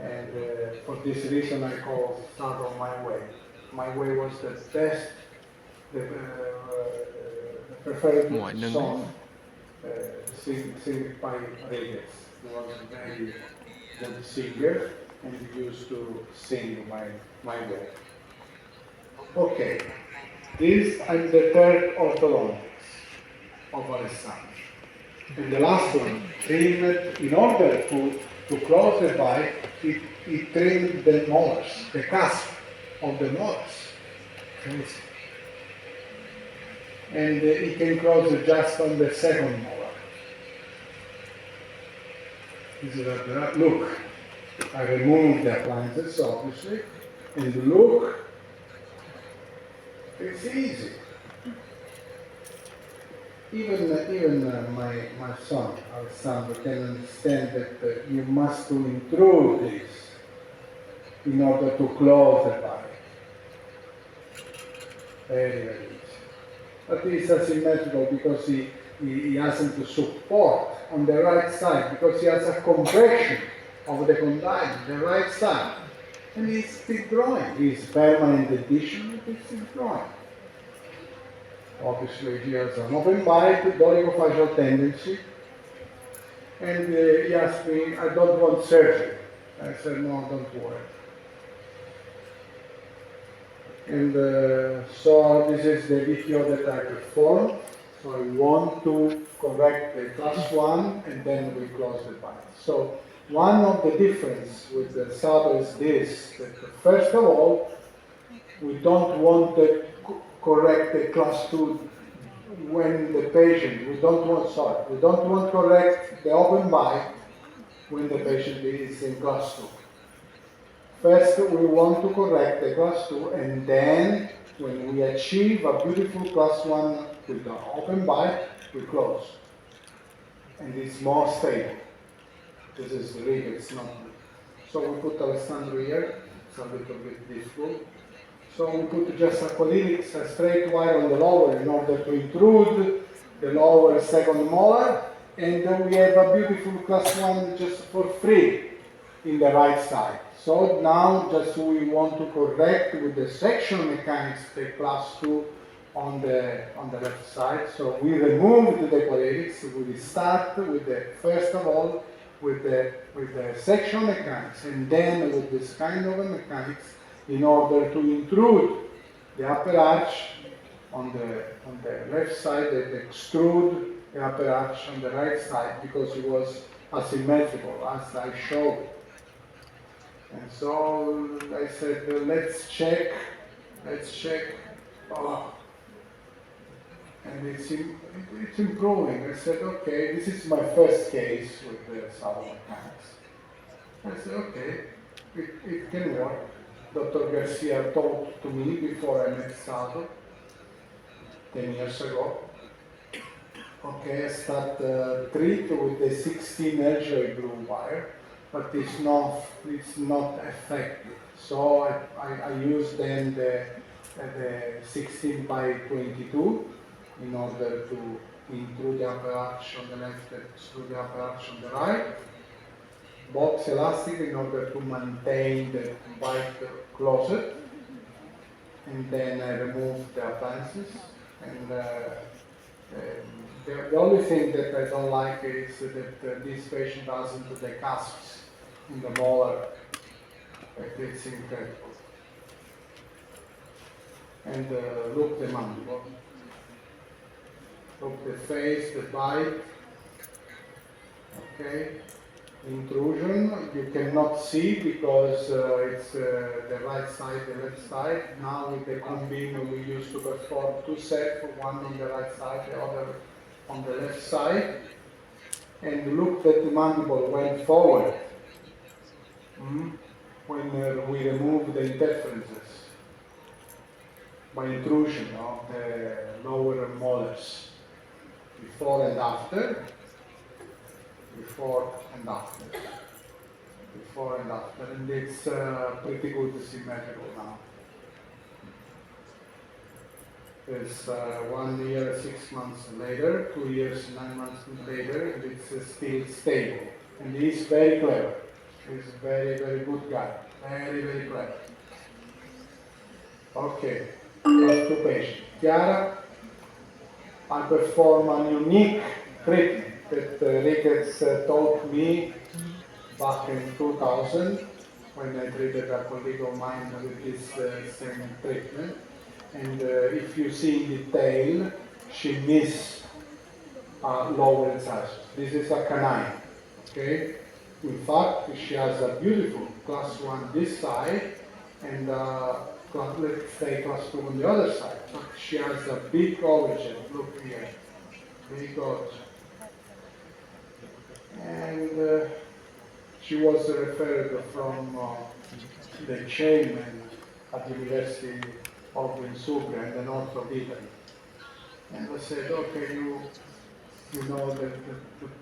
S1: And for this reason I call saddle my way. My way was the best, the preferred song sing by Reyes. He was a very good singer and he used to sing my way. Okay, this is the third orthodontics of Alessandro. And the last one, trimmed, in order to close the bite, he trimmed the molars, the cusp of the molars. And he can close it just on the second molar. This is look, I removed the appliances, obviously, and look, it's easy. Even my son, Alessandro, can understand that you must intrude this in order to close the bite. Very easy. But it's asymmetrical because he hasn't support on the right side, because he has a compression of the condyle, the right side. And he's still growing. He's permanent addition, but he's still growing. Obviously, he has an open bite, dolichofacial tendency, and he asked me, I don't want surgery. I said, no, don't worry. And so this is the video that I performed. So I want to correct the class 1, and then we close the bite. So one of the difference with the saddle is this, that first of all, we don't want to correct the class 2 when the patient, we don't want to correct the open bite when the patient is in class 2. First, we want to correct the class 2, and then when we achieve a beautiful class 1 with the open bite, we close. And it's more stable. This is really, it's not good. So we put Alessandro here, it's a little bit difficult. So we put just aqualytics, a straight wire on the lower in order to intrude the lower second molar, and then we have a beautiful class 1 just for free. in the right side. So now just we want to correct with the sectional mechanics the +2 on the left side. So we remove the quadratics. We start with the first of all with the sectional mechanics, and then with this kind of a mechanics in order to intrude the upper arch on the left side and extrude the upper arch on the right side because it was asymmetrical as I showed. And so I said, let's check. Oh, and it's improving. I said, okay, this is my first case with the saddle mechanics. I said, okay, it can work. Dr. Garcia taught to me before I met Saldo 10 years ago. Okay, I start treat with the 16 edge glue wire, but it's not effective. So I use then the 16 by 22 in order to intrude the upper arch on the left and extrude the upper arch on the right. Box elastic in order to maintain the white closet, and then I remove the appliances. And the only thing that I don't like is that this patient doesn't do the cusps in the molar. It's incredible. And look the mandible. Look the face, the bite. Okay. Intrusion you cannot see because it's the right side, the left side. Now with the combine we used to perform two sets, one on the right side, the other on the left side. And look that the mandible went forward when we remove the interferences by intrusion of the lower molars, before and after. Before and after, and it's pretty good symmetrical now. It's 1 year, 6 months later, 2 years, 9 months later, and it's still stable. And he's very clever. He's a very, very good guy. Very, very clever. Okay, last two patients. Chiara, I perform a unique treatment that Ricketts taught me back in 2000 when I treated a colleague of mine with this same treatment. And if you see in detail, she missed lower incisors. This is a canine, okay? In fact, she has a beautiful class 1 this side and let's say class 2 on the other side. But she has a big origin, look here, big origin. And she was referred from the chairman at the University of Insubria in the north of Italy. And I said, okay, you know the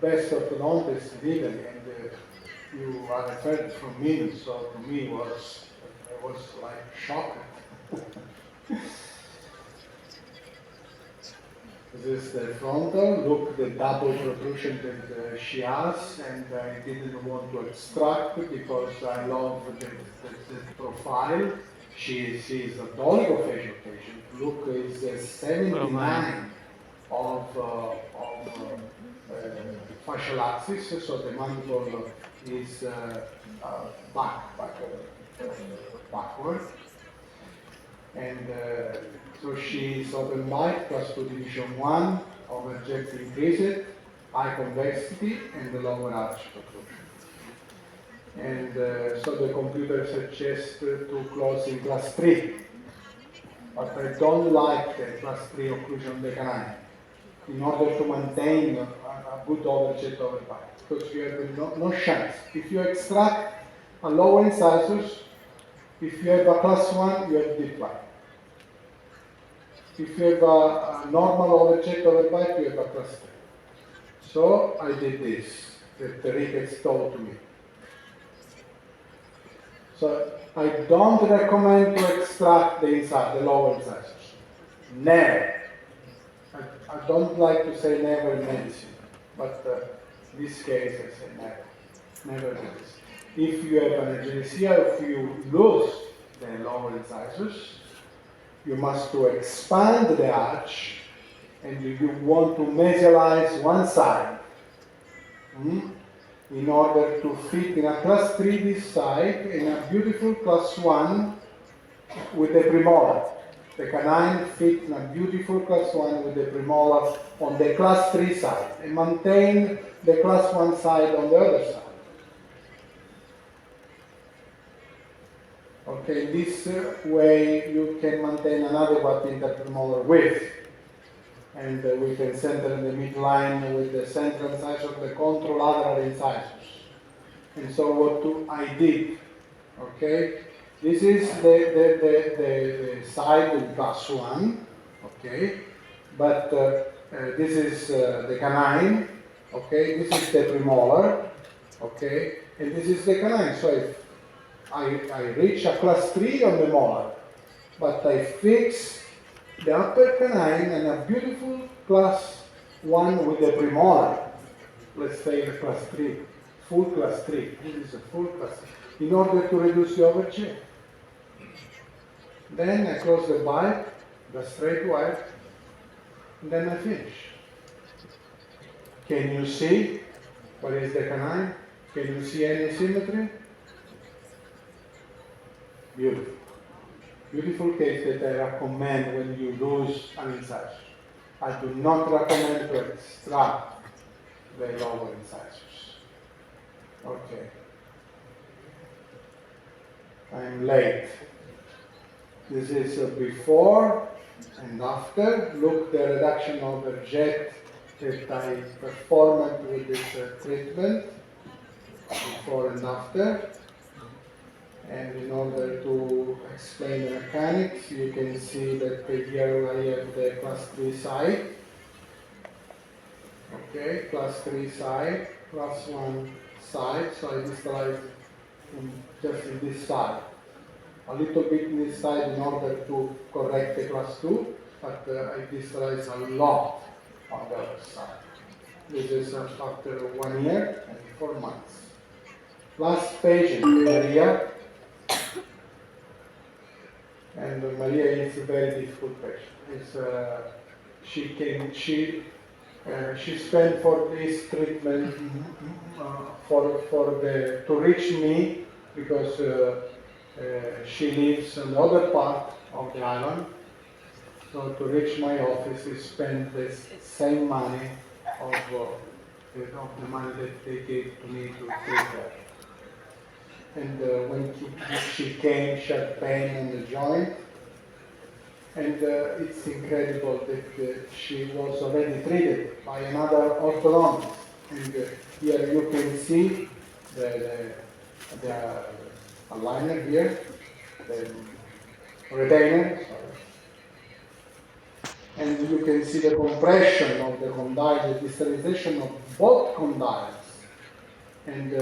S1: best orthodontist in Italy, and you are referred from me, so to me I was like shocked. This is the frontal, look the double protrusion that she has, and I didn't want to extract because I love the profile. She is a oligofacial patient. Look, is 79 of facial axis, so the mandible is backward. And so she is open bite, class 2 division 1, overjet increased, high convexity, and the lower arch protrusion. And so the computer suggests to close in class 3. But I don't like the class 3 occlusion of the canine in order to maintain a good overjet overbite, because you have no chance. If you extract a low incisors, if you have a class 1, you have deep bite. If you have a normal overjet overbite, you have a class 3. So I did this, that Ricketts told me. So I don't recommend to extract the lower incisors. Never. I don't like to say never in medicine, but in this case I say never. Never do this. if you have an agenesia, if you lose the lower incisors, you must to expand the arch, and you want to mesialize one side. In order to fit in a class 3 this side, in a beautiful class 1 with the premolar. The canine fit in a beautiful class 1 with the premolar on the class 3 side and maintain the class 1 side on the other side. Okay, this way you can maintain an adequate interpremolar width. And we can center the midline with the central incisor of the contralateral incisors. And so what I did, okay? This is the side in class 1, okay? But this is the canine, okay? This is the premolar, okay? And this is the canine. So if I reach a class 3 on the molar, but I fix the upper canine and a beautiful class 1 with the premolar. Let's say the class 3, full class 3. This is a full class 3, in order to reduce the overjet. Then I close the bite, the straight wire, and then I finish. Can you see what is the canine? Can you see any symmetry? Beautiful. Beautiful case that I recommend when you lose an incisor. I do not recommend to extract the lower incisors. Okay. I'm late. This is before and after. Look the reduction of the jet that I performed with this treatment, before and after. And in order to explain the mechanics, you can see that here I have the class 3 side. Okay, class 3 side, class 1 side, so I distalize just in this side. A little bit in this side in order to correct the class 2, but I distalize a lot on the other side. This is after 1 year and 4 months. Last patient, Maria. And Maria is a very difficult patient. She spent for this treatment to reach me, because she lives on the other part of the island. So to reach my office, she spent the same money of the money that they gave to me to treat her. And when she came, she had pain in the joint. And it's incredible that she was already treated by another orthodontist. And here you can see the aligner here, the retainer, sorry. And you can see the compression of the condyles, the distalization of both condyles. And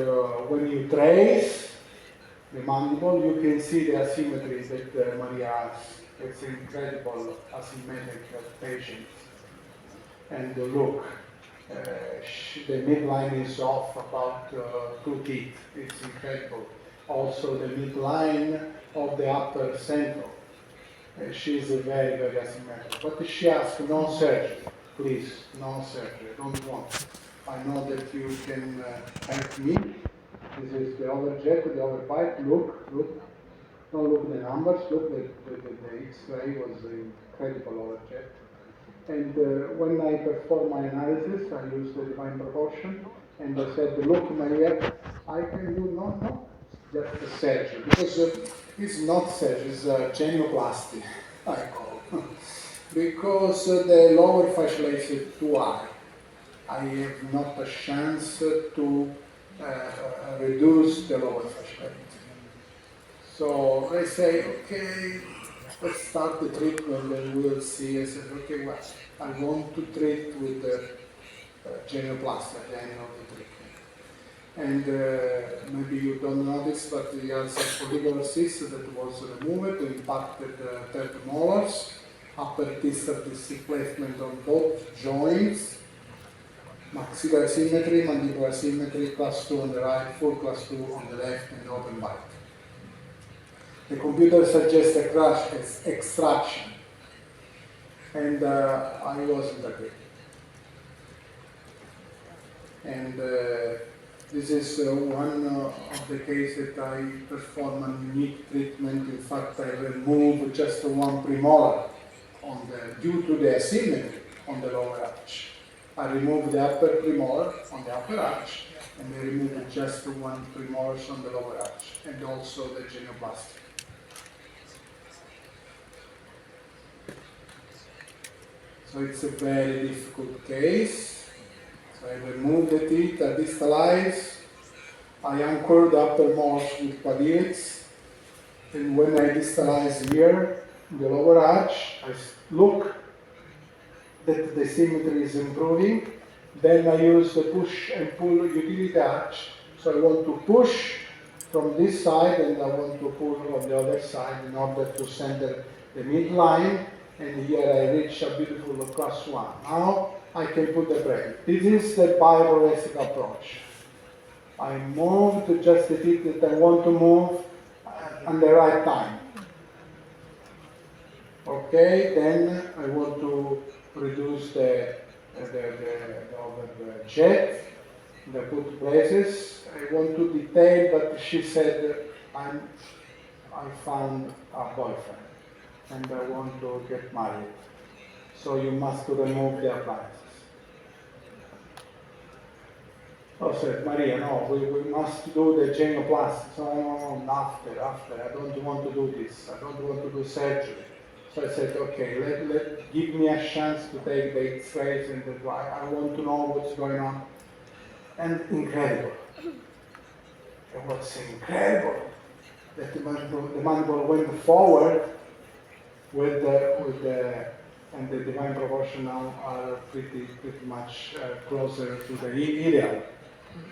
S1: when you trace the mandible, you can see the asymmetry that Maria has. It's incredible asymmetric patient. And look, the midline is off about 2 teeth. It's incredible. Also the midline of the upper central. She's very, very asymmetric. But she asked no surgery. Please, no surgery. I don't want. I know that you can help me. This is the overjet, the overbite. Look. Don't look at the numbers. Look, the X-ray was incredible overjet. And when I perform my analysis, I use the divine proportion. And I said, look, Maria, I can do no, just a surgery. Because it's not surgery, it's genioplasty, I call it. Because the lower fascia is too high. I have not a chance to reduce the lower fascia. So I say, okay, let's start the treatment and we'll see. I said, okay, well, I want to treat with the genioplasty at the end of the treatment. And maybe you don't know this, but he has a follicular cyst that was removed, impacted third molars, upper distal displacement on both joints. maxillary symmetry, mandibular symmetry, class 2 on the right, full class 2 on the left, and open bite. The computer suggests a crash as extraction, and I wasn't agree. And this is one of the cases that I perform a unique treatment. In fact, I remove just one premolar due to the asymmetry on the lower arch. I remove the upper premolar on the upper arch, and I remove just one premolar on the lower arch, and also the genioplasty. So it's a very difficult case. So I remove the teeth, I distalize, I anchor the upper molars with quadrilates, and when I distalize here, the lower arch, I look that the symmetry is improving. Then I use the push and pull utility arch. So I want to push from this side and I want to pull from the other side in order to center the midline. And here I reach a beautiful class 1. Now I can put the brake. This is the bioprogressive approach. I move to just the teeth that I want to move at the right time. Okay, then I want to reduce the jet, the put braces. I want to detail, but she said I found a boyfriend and I want to get married. So you must remove the appliances. I said, Maria, no, we must do the genioplasty. So no, after, I don't want to do this. I don't want to do surgery. So I said, okay, give me a chance to take the X-rays and I want to know what's going on. And incredible. It was incredible that the mandible went forward and the divine proportion now are pretty much closer to the ideal.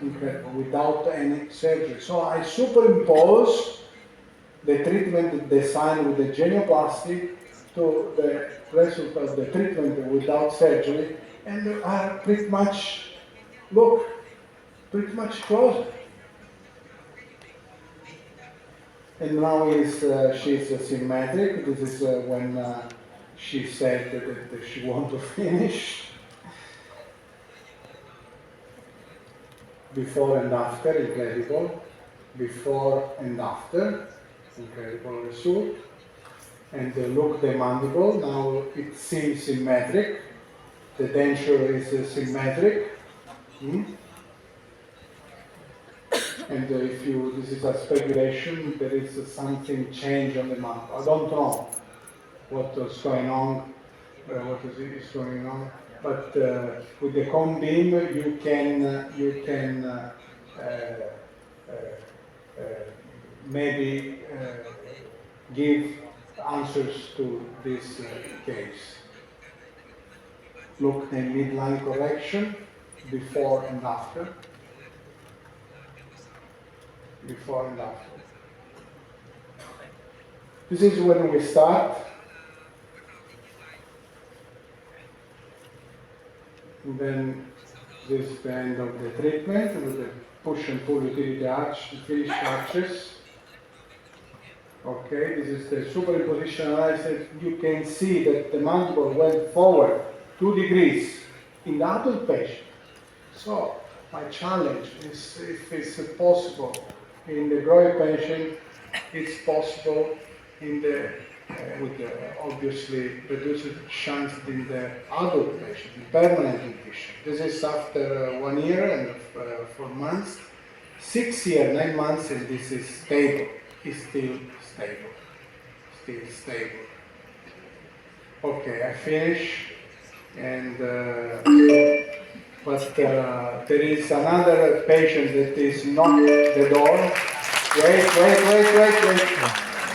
S1: Incredible, without any surgery. So I superimpose the treatment designed with the genioplasty to the result of the treatment without surgery, and are pretty much, look, pretty much closer. And now she's symmetric. This is when she said that she wants to finish. Before and after, incredible. Before and after, incredible result. And look the mandible, now it seems symmetric. The denture is symmetric. And this is a speculation, there is something change on the mandible. I don't know what is going on, but with the cone beam you can maybe give answers to this case. Look the midline correction, before and after. Before and after. This is when we start. And then this is the end of the treatment with the push and pull utility arch, the finished arches. Okay, this is the superimposition analysis. You can see that the mandible went forward 2 degrees in the adult patient. So my challenge is if it's possible in the growing patient, it's possible in the with obviously reduced chance in the adult patient, in permanent nutrition. This is after 1 year and 4 months, 6 years, 9 months, and this is stable. It's still stable. Okay, I finish, and but there is another patient that is knocked the door. Wait.